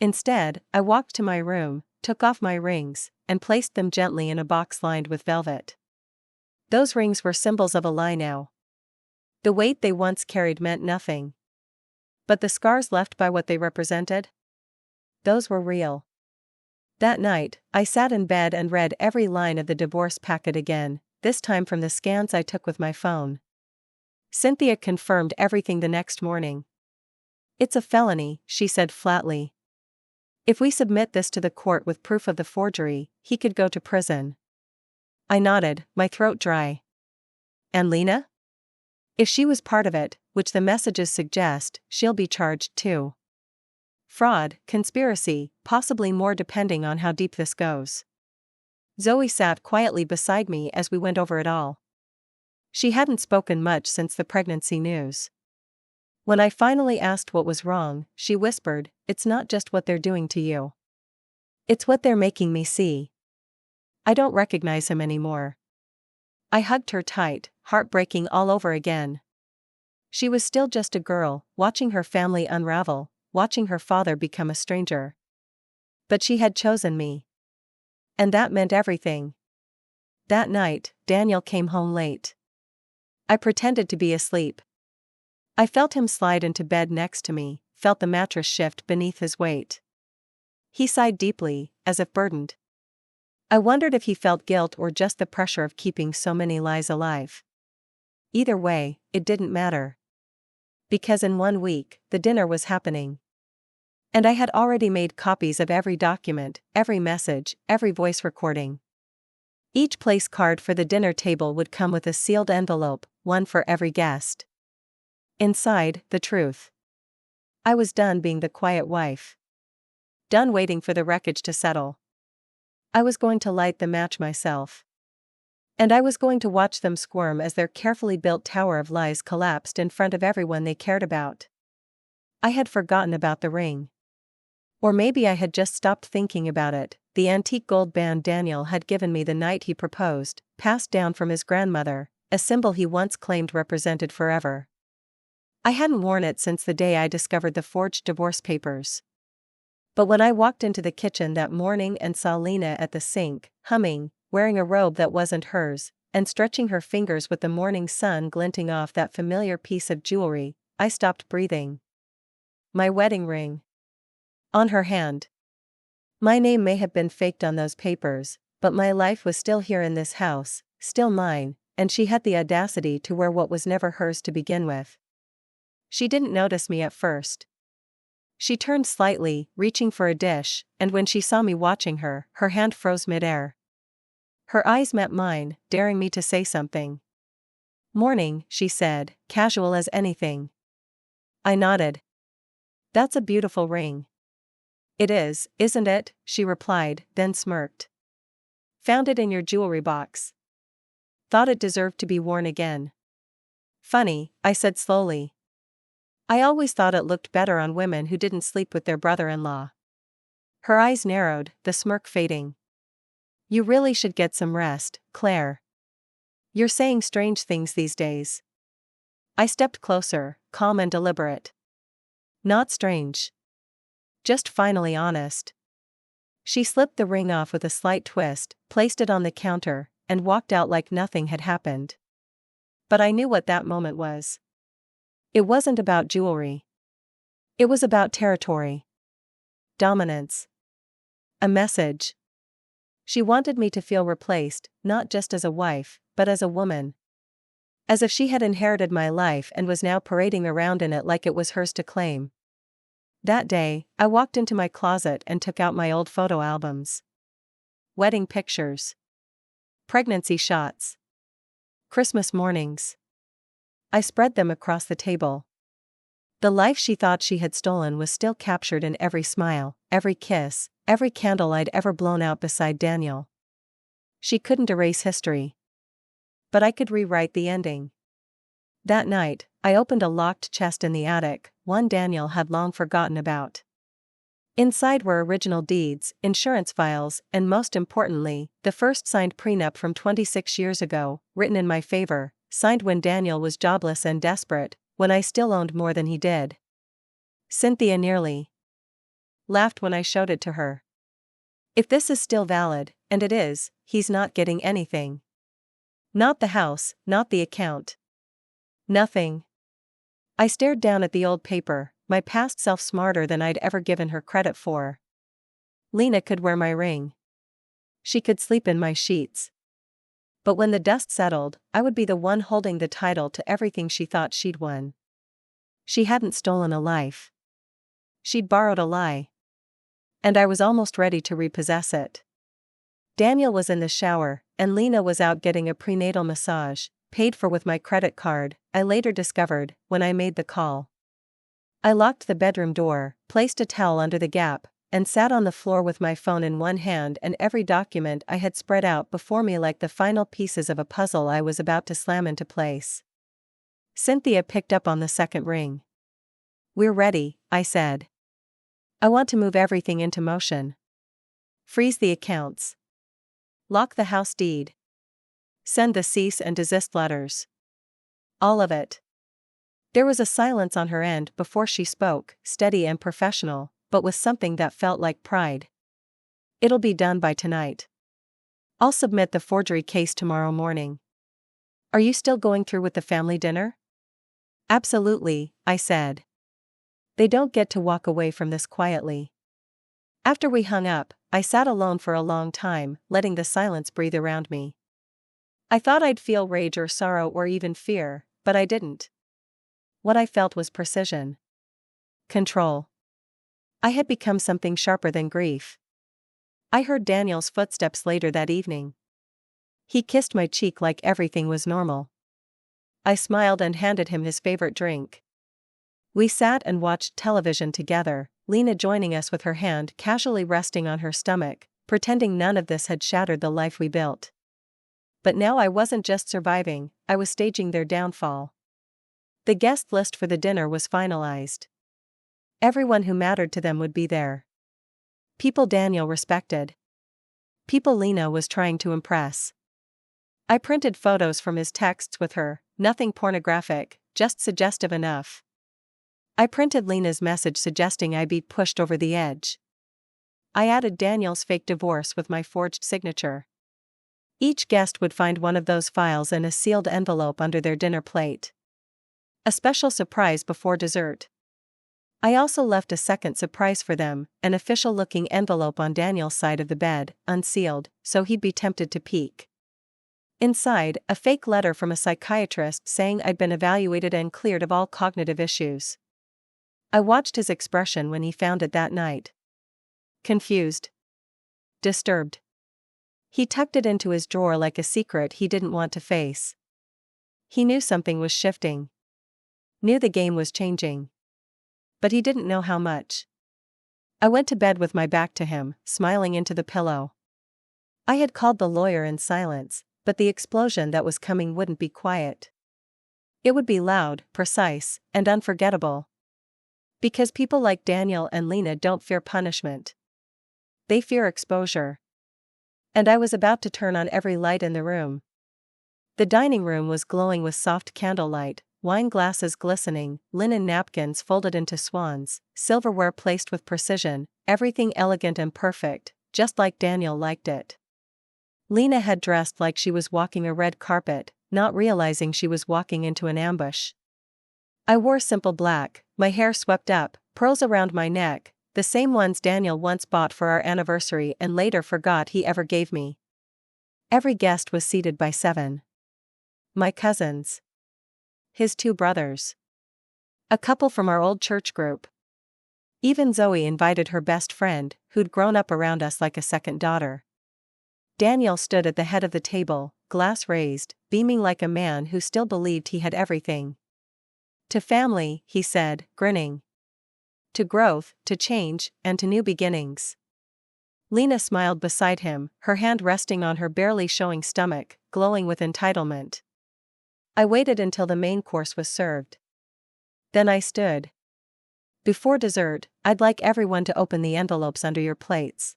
Instead, I walked to my room, took off my rings, and placed them gently in a box lined with velvet. Those rings were symbols of a lie now. The weight they once carried meant nothing. But the scars left by what they represented? Those were real. That night, I sat in bed and read every line of the divorce packet again, this time from the scans I took with my phone. Cynthia confirmed everything the next morning. "It's a felony," she said flatly. "If we submit this to the court with proof of the forgery, he could go to prison." I nodded, my throat dry. "And Lena? If she was part of it, which the messages suggest, she'll be charged too. Fraud, conspiracy, possibly more depending on how deep this goes." Zoe sat quietly beside me as we went over it all. She hadn't spoken much since the pregnancy news. When I finally asked what was wrong, she whispered, "It's not just what they're doing to you. It's what they're making me see. I don't recognize him anymore." I hugged her tight, heartbreaking all over again. She was still just a girl, watching her family unravel, watching her father become a stranger. But she had chosen me. And that meant everything. That night, Daniel came home late. I pretended to be asleep. I felt him slide into bed next to me, felt the mattress shift beneath his weight. He sighed deeply, as if burdened. I wondered if he felt guilt or just the pressure of keeping so many lies alive. Either way, it didn't matter. Because in 1 week, the dinner was happening. And I had already made copies of every document, every message, every voice recording. Each place card for the dinner table would come with a sealed envelope, one for every guest. Inside, the truth. I was done being the quiet wife. Done waiting for the wreckage to settle. I was going to light the match myself. And I was going to watch them squirm as their carefully built tower of lies collapsed in front of everyone they cared about. I had forgotten about the ring. Or maybe I had just stopped thinking about it. The antique gold band Daniel had given me the night he proposed, passed down from his grandmother, a symbol he once claimed represented forever. I hadn't worn it since the day I discovered the forged divorce papers. But when I walked into the kitchen that morning and saw Lena at the sink, humming, wearing a robe that wasn't hers, and stretching her fingers with the morning sun glinting off that familiar piece of jewelry, I stopped breathing. My wedding ring. On her hand. My name may have been faked on those papers, but my life was still here in this house, still mine, and she had the audacity to wear what was never hers to begin with. She didn't notice me at first. She turned slightly, reaching for a dish, and when she saw me watching her, her hand froze midair. Her eyes met mine, daring me to say something. "Morning," she said, casual as anything. I nodded. "That's a beautiful ring." "It is, isn't it?" she replied, then smirked. "Found it in your jewelry box. Thought it deserved to be worn again." "Funny," I said slowly. "I always thought it looked better on women who didn't sleep with their brother-in-law." Her eyes narrowed, the smirk fading. "You really should get some rest, Claire. You're saying strange things these days." I stepped closer, calm and deliberate. "Not strange. Just finally honest." She slipped the ring off with a slight twist, placed it on the counter, and walked out like nothing had happened. But I knew what that moment was. It wasn't about jewelry. It was about territory. Dominance. A message. She wanted me to feel replaced, not just as a wife, but as a woman. As if she had inherited my life and was now parading around in it like it was hers to claim. That day, I walked into my closet and took out my old photo albums. Wedding pictures. Pregnancy shots. Christmas mornings. I spread them across the table. The life she thought she had stolen was still captured in every smile, every kiss, every candle I'd ever blown out beside Daniel. She couldn't erase history. But I could rewrite the ending. That night, I opened a locked chest in the attic, one Daniel had long forgotten about. Inside were original deeds, insurance files, and most importantly, the first signed prenup from 26 years ago, written in my favor, signed when Daniel was jobless and desperate, when I still owned more than he did. Cynthia nearly laughed when I showed it to her. "If this is still valid, and it is, he's not getting anything." Not the house, not the account. Nothing. I stared down at the old paper, my past self smarter than I'd ever given her credit for. Lena could wear my ring. She could sleep in my sheets. But when the dust settled, I would be the one holding the title to everything she thought she'd won. She hadn't stolen a life. She'd borrowed a lie. And I was almost ready to repossess it. Daniel was in the shower, and Lena was out getting a prenatal massage, paid for with my credit card, I later discovered, when I made the call. I locked the bedroom door, placed a towel under the gap, and sat on the floor with my phone in one hand and every document I had spread out before me like the final pieces of a puzzle I was about to slam into place. Cynthia picked up on the second ring. "We're ready," I said. "I want to move everything into motion. Freeze the accounts. Lock the house deed. Send the cease and desist letters. All of it." There was a silence on her end before she spoke, steady and professional, but with something that felt like pride. "It'll be done by tonight. I'll submit the forgery case tomorrow morning. Are you still going through with the family dinner?" "Absolutely," I said. "They don't get to walk away from this quietly." After we hung up, I sat alone for a long time, letting the silence breathe around me. I thought I'd feel rage or sorrow or even fear, but I didn't. What I felt was precision. Control. I had become something sharper than grief. I heard Daniel's footsteps later that evening. He kissed my cheek like everything was normal. I smiled and handed him his favorite drink. We sat and watched television together, Lena joining us with her hand casually resting on her stomach, pretending none of this had shattered the life we built. But now I wasn't just surviving, I was staging their downfall. The guest list for the dinner was finalized. Everyone who mattered to them would be there. People Daniel respected. People Lena was trying to impress. I printed photos from his texts with her, nothing pornographic, just suggestive enough. I printed Lena's message suggesting I be pushed over the edge. I added Daniel's fake divorce with my forged signature. Each guest would find one of those files in a sealed envelope under their dinner plate. A special surprise before dessert. I also left a second surprise for them, an official-looking envelope on Daniel's side of the bed, unsealed, so he'd be tempted to peek. Inside, a fake letter from a psychiatrist saying I'd been evaluated and cleared of all cognitive issues. I watched his expression when he found it that night. Confused. Disturbed. He tucked it into his drawer like a secret he didn't want to face. He knew something was shifting. Knew the game was changing. But he didn't know how much. I went to bed with my back to him, smiling into the pillow. I had called the lawyer in silence, but the explosion that was coming wouldn't be quiet. It would be loud, precise, and unforgettable. Because people like Daniel and Lena don't fear punishment. They fear exposure. And I was about to turn on every light in the room. The dining room was glowing with soft candlelight, wine glasses glistening, linen napkins folded into swans, silverware placed with precision, everything elegant and perfect, just like Daniel liked it. Lena had dressed like she was walking a red carpet, not realizing she was walking into an ambush. I wore simple black, my hair swept up, pearls around my neck, the same ones Daniel once bought for our anniversary and later forgot he ever gave me. Every guest was seated by 7. My cousins. His 2 brothers. A couple from our old church group. Even Zoe invited her best friend, who'd grown up around us like a second daughter. Daniel stood at the head of the table, glass raised, beaming like a man who still believed he had everything. To family, he said, grinning. To growth, to change, and to new beginnings. Lena smiled beside him, her hand resting on her barely showing stomach, glowing with entitlement. I waited until the main course was served. Then I stood. Before dessert, I'd like everyone to open the envelopes under your plates.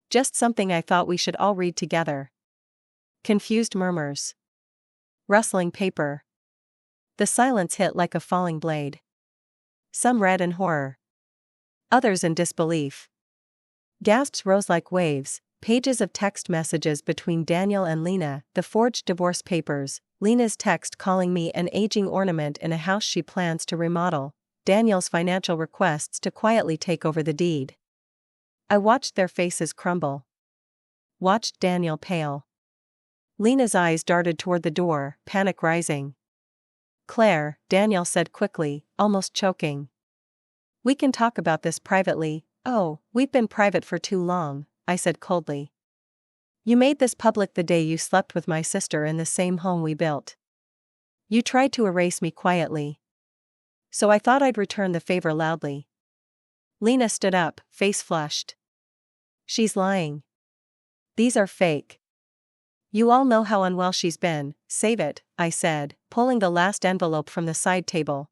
Just something I thought we should all read together. Confused murmurs. Rustling paper. The silence hit like a falling blade. Some read in horror. Others in disbelief. Gasps rose like waves, Pages of text messages between Daniel and Lena, the forged divorce papers, Lena's text calling me an aging ornament in a house she plans to remodel, Daniel's financial requests to quietly take over the deed. I watched their faces crumble. Watched Daniel pale. Lena's eyes darted toward the door, panic rising. "Claire," Daniel said quickly, almost choking. "We can talk about this privately." "Oh, we've been private for too long," I said coldly. "You made this public the day you slept with my sister in the same home we built. You tried to erase me quietly. So I thought I'd return the favor loudly." Lena stood up, face flushed. "She's lying. These are fake. You all know how unwell she's been." "Save it," I said, pulling the last envelope from the side table.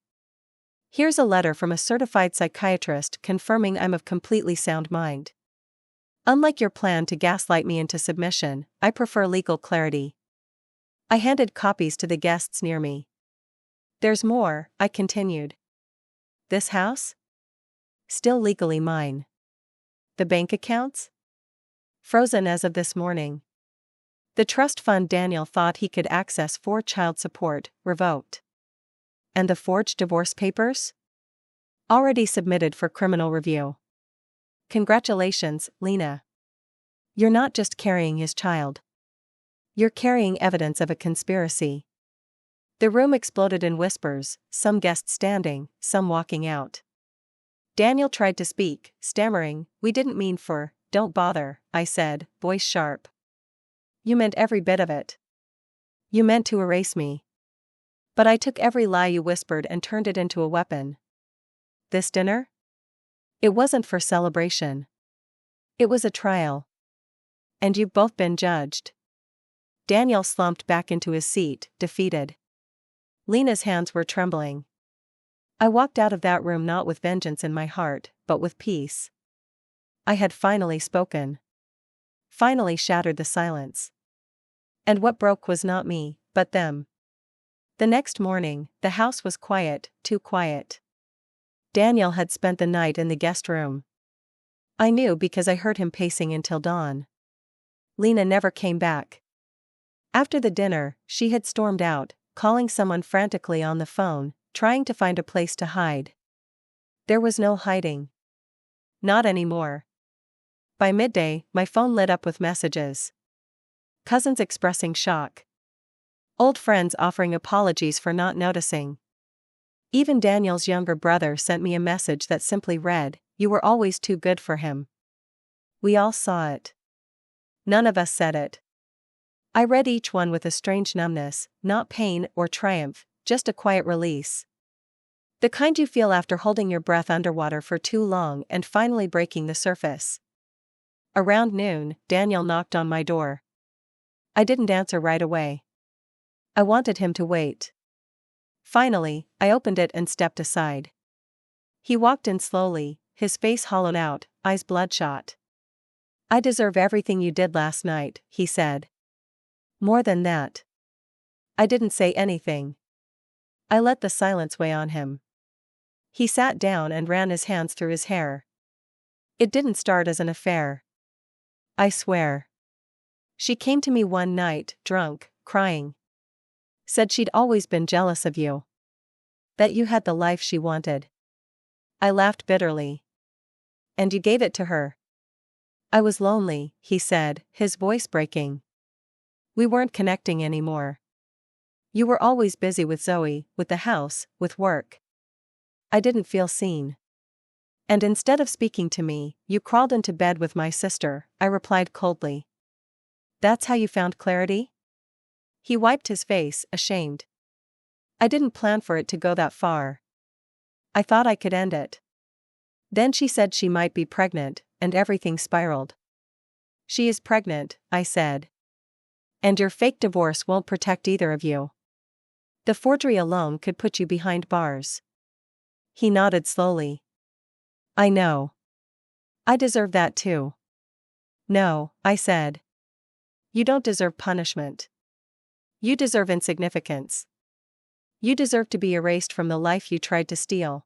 "Here's a letter from a certified psychiatrist confirming I'm of completely sound mind. Unlike your plan to gaslight me into submission, I prefer legal clarity." I handed copies to the guests near me. "There's more," I continued. "This house? Still legally mine. The bank accounts? Frozen as of this morning. The trust fund Daniel thought he could access for child support, revoked. And the forged divorce papers? Already submitted for criminal review. Congratulations, Lena. You're not just carrying his child. You're carrying evidence of a conspiracy." The room exploded in whispers, some guests standing, some walking out. Daniel tried to speak, stammering, "We didn't mean for." "Don't bother," I said, voice sharp. "You meant every bit of it. You meant to erase me. But I took every lie you whispered and turned it into a weapon. This dinner? It wasn't for celebration. It was a trial. And you've both been judged." Daniel slumped back into his seat, defeated. Lena's hands were trembling. I walked out of that room not with vengeance in my heart, but with peace. I had finally spoken. Finally shattered the silence. And what broke was not me, but them. The next morning, the house was quiet, too quiet. Daniel had spent the night in the guest room. I knew because I heard him pacing until dawn. Lena never came back. After the dinner, she had stormed out, calling someone frantically on the phone, trying to find a place to hide. There was no hiding. Not anymore. By midday, my phone lit up with messages. Cousins expressing shock. Old friends offering apologies for not noticing. Even Daniel's younger brother sent me a message that simply read, "You were always too good for him." We all saw it. None of us said it. I read each one with a strange numbness, not pain or triumph, just a quiet release. The kind you feel after holding your breath underwater for too long and finally breaking the surface. Around noon, Daniel knocked on my door. I didn't answer right away. I wanted him to wait. Finally, I opened it and stepped aside. He walked in slowly, his face hollowed out, eyes bloodshot. "I deserve everything you did last night," he said. "More than that." I didn't say anything. I let the silence weigh on him. He sat down and ran his hands through his hair. "It didn't start as an affair. I swear. She came to me one night, drunk, crying. Said she'd always been jealous of you. That you had the life she wanted." I laughed bitterly. "And you gave it to her." "I was lonely," he said, his voice breaking. "We weren't connecting anymore. You were always busy with Zoe, with the house, with work. I didn't feel seen. And instead of speaking to me, you crawled into bed with my sister," I replied coldly. "That's how you found clarity?" He wiped his face, ashamed. "I didn't plan for it to go that far. I thought I could end it. Then she said she might be pregnant, and everything spiraled." "She is pregnant," I said. "And your fake divorce won't protect either of you. The forgery alone could put you behind bars." He nodded slowly. "I know. I deserve that too." "No," I said. "You don't deserve punishment. You deserve insignificance. You deserve to be erased from the life you tried to steal."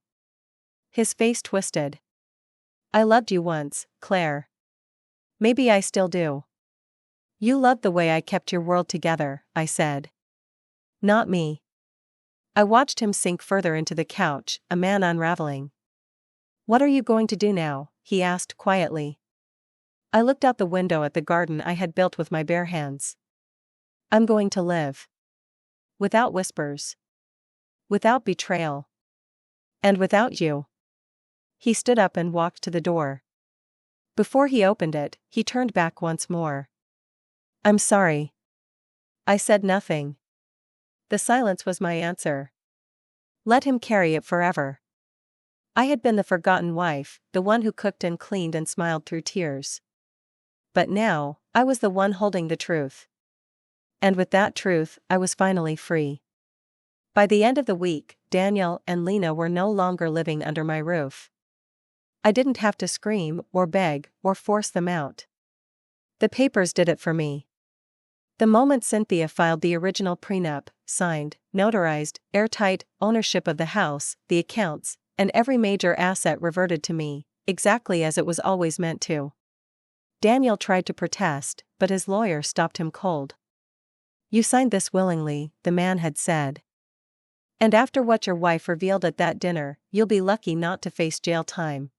His face twisted. "I loved you once, Claire. Maybe I still do. You loved the way I kept your world together, I said. Not me. I watched him sink further into the couch, a man unraveling. What are you going to do now? He asked quietly. I looked out the window at the garden I had built with my bare hands. I'm going to live. Without whispers. Without betrayal. And without you. He stood up and walked to the door. Before he opened it, he turned back once more. I'm sorry. I said nothing. The silence was my answer. Let him carry it forever. I had been the forgotten wife, the one who cooked and cleaned and smiled through tears. But now, I was the one holding the truth. And with that truth, I was finally free. By the end of the week, Daniel and Lena were no longer living under my roof. I didn't have to scream, or beg, or force them out. The papers did it for me. The moment Cynthia filed the original prenup, signed, notarized, airtight, ownership of the house, the accounts, and every major asset reverted to me, exactly as it was always meant to. Daniel tried to protest, but his lawyer stopped him cold. You signed this willingly, the man had said. And after what your wife revealed at that dinner, you'll be lucky not to face jail time.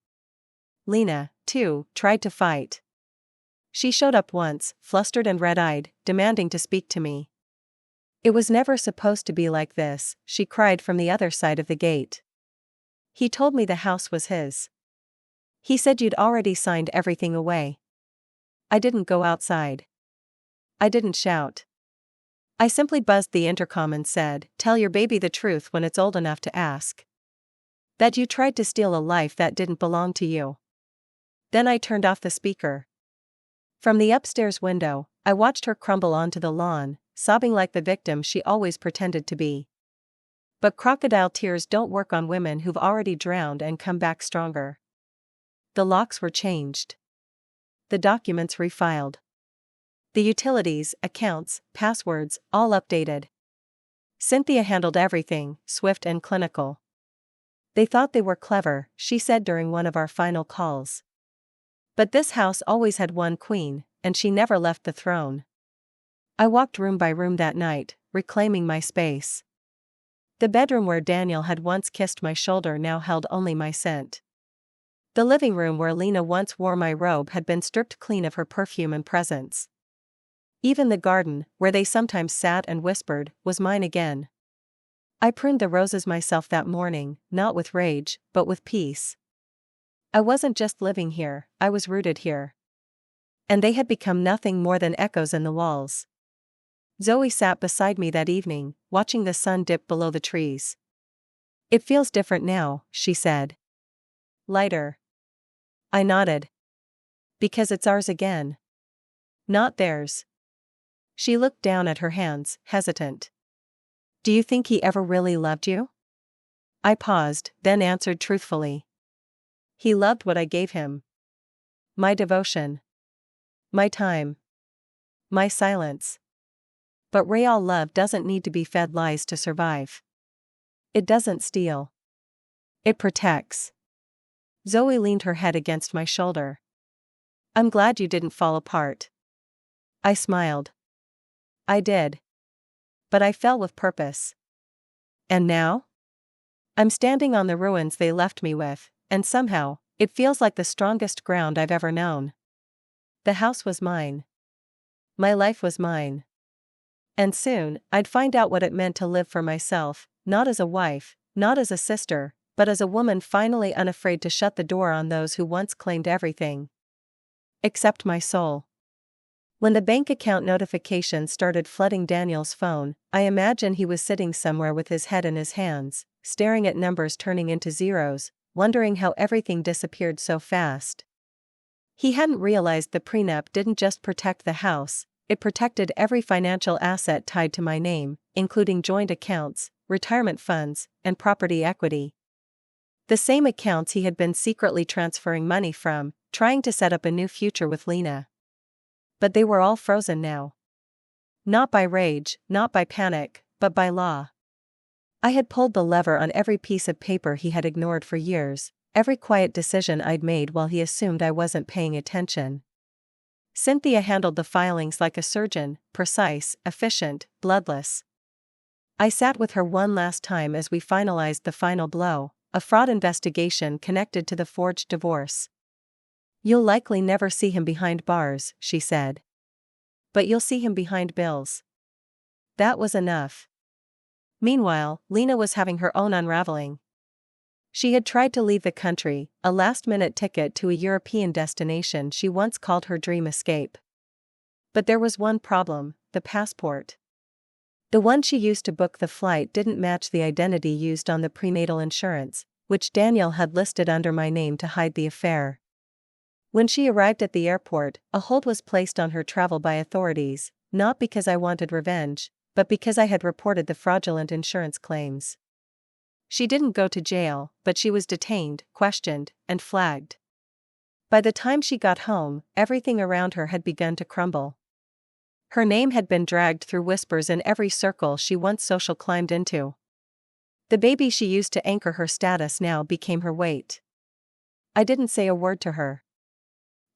Lena, too, tried to fight. She showed up once, flustered and red-eyed, demanding to speak to me. It was never supposed to be like this, she cried from the other side of the gate. He told me the house was his. He said you'd already signed everything away. I didn't go outside. I didn't shout. I simply buzzed the intercom and said, tell your baby the truth when it's old enough to ask. That you tried to steal a life that didn't belong to you. Then I turned off the speaker. From the upstairs window, I watched her crumble onto the lawn, sobbing like the victim she always pretended to be. But crocodile tears don't work on women who've already drowned and come back stronger. The locks were changed. The documents refiled. The utilities, accounts, passwords, all updated. Cynthia handled everything, swift and clinical. They thought they were clever, she said during one of our final calls. But this house always had one queen, and she never left the throne. I walked room by room that night, reclaiming my space. The bedroom where Daniel had once kissed my shoulder now held only my scent. The living room where Lena once wore my robe had been stripped clean of her perfume and presence. Even the garden, where they sometimes sat and whispered, was mine again. I pruned the roses myself that morning, not with rage, but with peace. I wasn't just living here, I was rooted here. And they had become nothing more than echoes in the walls. Zoe sat beside me that evening, watching the sun dip below the trees. It feels different now, she said. Lighter. I nodded. Because it's ours again. Not theirs. She looked down at her hands, hesitant. Do you think he ever really loved you? I paused, then answered truthfully. He loved what I gave him. My devotion. My time. My silence. But real love doesn't need to be fed lies to survive. It doesn't steal. It protects. Zoe leaned her head against my shoulder. I'm glad you didn't fall apart. I smiled. I did. But I fell with purpose. And now? I'm standing on the ruins they left me with, and somehow, it feels like the strongest ground I've ever known. The house was mine. My life was mine. And soon, I'd find out what it meant to live for myself, not as a wife, not as a sister, but as a woman finally unafraid to shut the door on those who once claimed everything. Except my soul. When the bank account notifications started flooding Daniel's phone, I imagine he was sitting somewhere with his head in his hands, staring at numbers turning into zeros, wondering how everything disappeared so fast. He hadn't realized the prenup didn't just protect the house, it protected every financial asset tied to my name, including joint accounts, retirement funds, and property equity. The same accounts he had been secretly transferring money from, trying to set up a new future with Lena. But they were all frozen now. Not by rage, not by panic, but by law. I had pulled the lever on every piece of paper he had ignored for years, every quiet decision I'd made while he assumed I wasn't paying attention. Cynthia handled the filings like a surgeon, precise, efficient, bloodless. I sat with her one last time as we finalized the final blow, a fraud investigation connected to the forged divorce. "You'll likely never see him behind bars," she said. "But you'll see him behind bills." That was enough. Meanwhile, Lena was having her own unraveling. She had tried to leave the country, a last-minute ticket to a European destination she once called her dream escape. But there was one problem: the passport. The one she used to book the flight didn't match the identity used on the prenatal insurance, which Daniel had listed under my name to hide the affair. When she arrived at the airport, a hold was placed on her travel by authorities, not because I wanted revenge, but because I had reported the fraudulent insurance claims. She didn't go to jail, but she was detained, questioned, and flagged. By the time she got home, everything around her had begun to crumble. Her name had been dragged through whispers in every circle she once social climbed into. The baby she used to anchor her status now became her weight. I didn't say a word to her.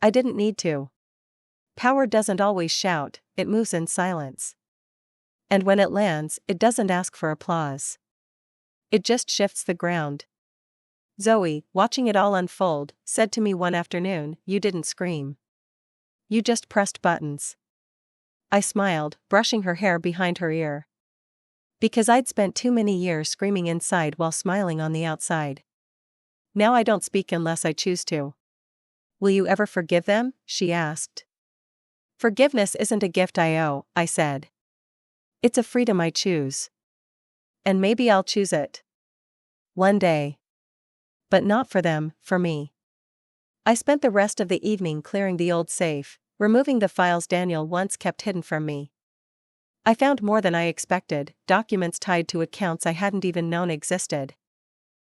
I didn't need to. Power doesn't always shout, it moves in silence. And when it lands, it doesn't ask for applause. It just shifts the ground. Zoe, watching it all unfold, said to me one afternoon, "You didn't scream. You just pressed buttons." I smiled, brushing her hair behind her ear. Because I'd spent too many years screaming inside while smiling on the outside. Now I don't speak unless I choose to. "Will you ever forgive them?" she asked. "Forgiveness isn't a gift I owe," I said. "It's a freedom I choose. And maybe I'll choose it. One day. But not for them, for me." I spent the rest of the evening clearing the old safe, removing the files Daniel once kept hidden from me. I found more than I expected, documents tied to accounts I hadn't even known existed.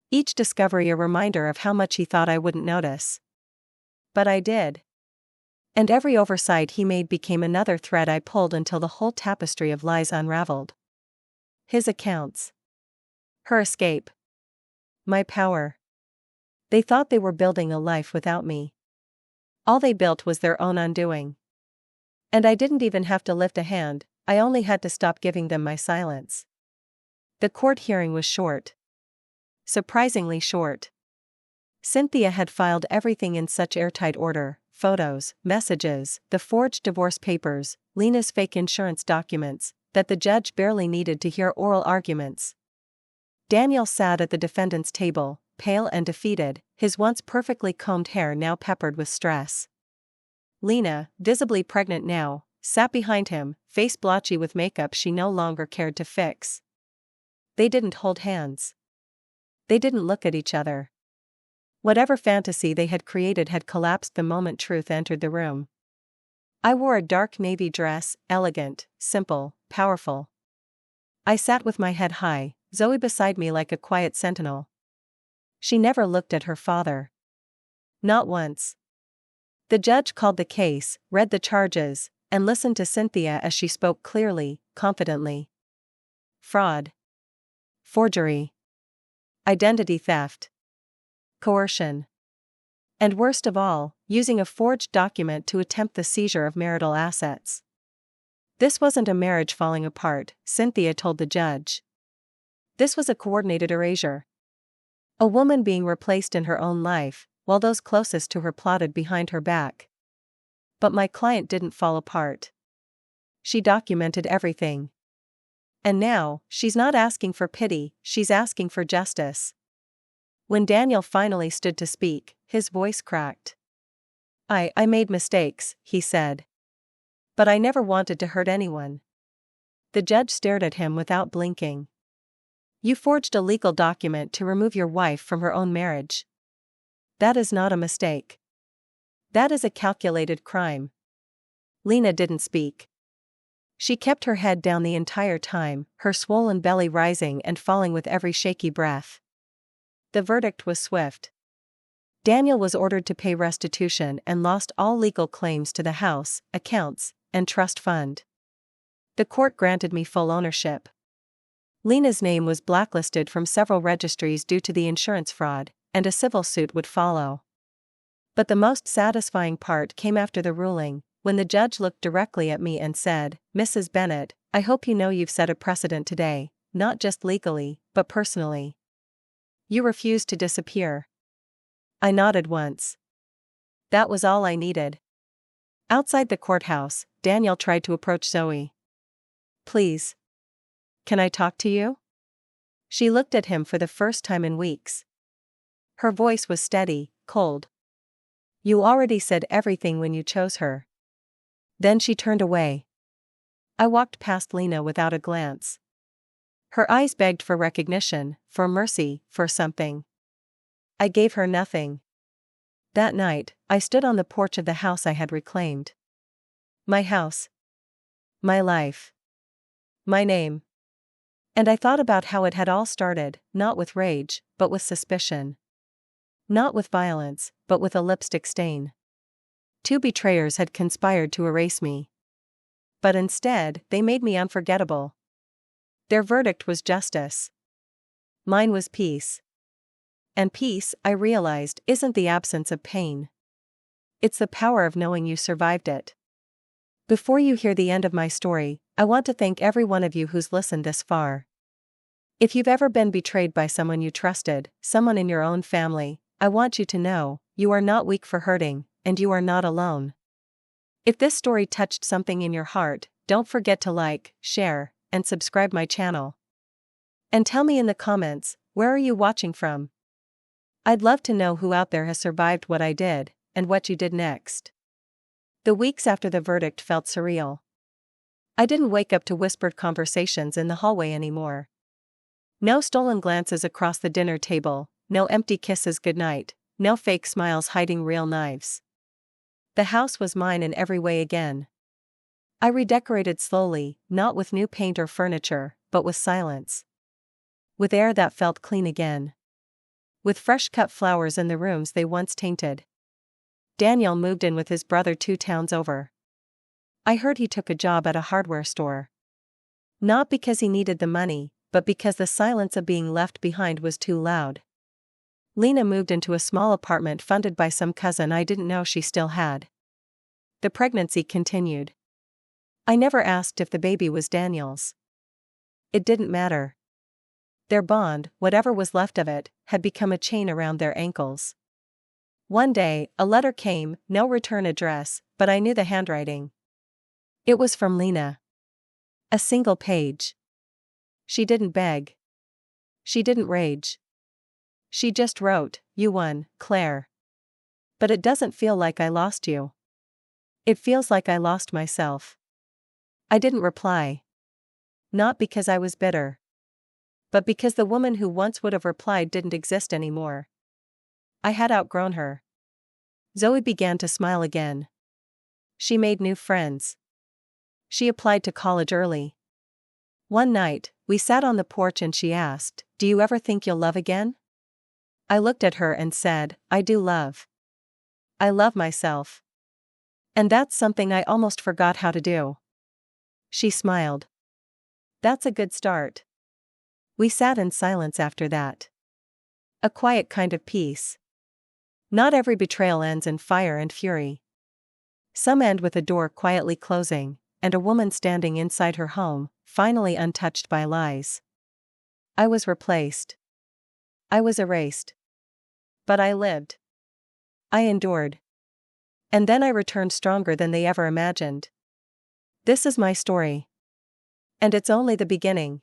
Each discovery a reminder of how much he thought I wouldn't notice. But I did. And every oversight he made became another thread I pulled until the whole tapestry of lies unraveled. His accounts. Her escape. My power. They thought they were building a life without me. All they built was their own undoing. And I didn't even have to lift a hand, I only had to stop giving them my silence. The court hearing was short. Surprisingly short. Cynthia had filed everything in such airtight order: photos, messages, the forged divorce papers, Lena's fake insurance documents, that the judge barely needed to hear oral arguments. Daniel sat at the defendant's table, pale and defeated, his once perfectly combed hair now peppered with stress. Lena, visibly pregnant now, sat behind him, face blotchy with makeup she no longer cared to fix. They didn't hold hands. They didn't look at each other. Whatever fantasy they had created had collapsed the moment truth entered the room. I wore a dark navy dress, elegant, simple, powerful. I sat with my head high, Zoe beside me like a quiet sentinel. She never looked at her father. Not once. The judge called the case, read the charges, and listened to Cynthia as she spoke clearly, confidently. Fraud. Forgery. Identity theft. Coercion. And worst of all, using a forged document to attempt the seizure of marital assets. This wasn't a marriage falling apart, Cynthia told the judge. This was a coordinated erasure. A woman being replaced in her own life, while those closest to her plotted behind her back. But my client didn't fall apart. She documented everything. And now, she's not asking for pity, she's asking for justice. When Daniel finally stood to speak, his voice cracked. I made mistakes," he said. "But I never wanted to hurt anyone." The judge stared at him without blinking. "You forged a legal document to remove your wife from her own marriage. That is not a mistake. That is a calculated crime." Lena didn't speak. She kept her head down the entire time, her swollen belly rising and falling with every shaky breath. The verdict was swift. Daniel was ordered to pay restitution and lost all legal claims to the house, accounts, and trust fund. The court granted me full ownership. Lena's name was blacklisted from several registries due to the insurance fraud, and a civil suit would follow. But the most satisfying part came after the ruling, when the judge looked directly at me and said, "Mrs. Bennett, I hope you know you've set a precedent today, not just legally, but personally. You refused to disappear." I nodded once. That was all I needed. Outside the courthouse, Daniel tried to approach Zoe. "Please. Can I talk to you?" She looked at him for the first time in weeks. Her voice was steady, cold. "You already said everything when you chose her." Then she turned away. I walked past Lena without a glance. Her eyes begged for recognition, for mercy, for something. I gave her nothing. That night, I stood on the porch of the house I had reclaimed. My house. My life. My name. And I thought about how it had all started, not with rage, but with suspicion. Not with violence, but with a lipstick stain. 2 betrayers had conspired to erase me. But instead, they made me unforgettable. Their verdict was justice. Mine was peace. And peace, I realized, isn't the absence of pain. It's the power of knowing you survived it. Before you hear the end of my story, I want to thank every one of you who's listened this far. If you've ever been betrayed by someone you trusted, someone in your own family, I want you to know, you are not weak for hurting, and you are not alone. If this story touched something in your heart, don't forget to like, share, and subscribe my channel. And tell me in the comments, where are you watching from? I'd love to know who out there has survived what I did, and what you did next. The weeks after the verdict felt surreal. I didn't wake up to whispered conversations in the hallway anymore. No stolen glances across the dinner table, no empty kisses goodnight, no fake smiles hiding real knives. The house was mine in every way again. I redecorated slowly, not with new paint or furniture, but with silence. With air that felt clean again. With fresh cut flowers in the rooms they once tainted. Daniel moved in with his brother 2 towns over. I heard he took a job at a hardware store. Not because he needed the money, but because the silence of being left behind was too loud. Lena moved into a small apartment funded by some cousin I didn't know she still had. The pregnancy continued. I never asked if the baby was Daniel's. It didn't matter. Their bond, whatever was left of it, had become a chain around their ankles. One day, a letter came, no return address, but I knew the handwriting. It was from Lena. A single page. She didn't beg. She didn't rage. She just wrote, "You won, Claire. But it doesn't feel like I lost you. It feels like I lost myself." I didn't reply. Not because I was bitter. But because the woman who once would have replied didn't exist anymore. I had outgrown her. Zoe began to smile again. She made new friends. She applied to college early. One night, we sat on the porch and she asked, "Do you ever think you'll love again?" I looked at her and said, "I do love. I love myself. And that's something I almost forgot how to do." She smiled. "That's a good start." We sat in silence after that. A quiet kind of peace. Not every betrayal ends in fire and fury. Some end with a door quietly closing, and a woman standing inside her home, finally untouched by lies. I was replaced. I was erased. But I lived. I endured. And then I returned stronger than they ever imagined. This is my story. And it's only the beginning.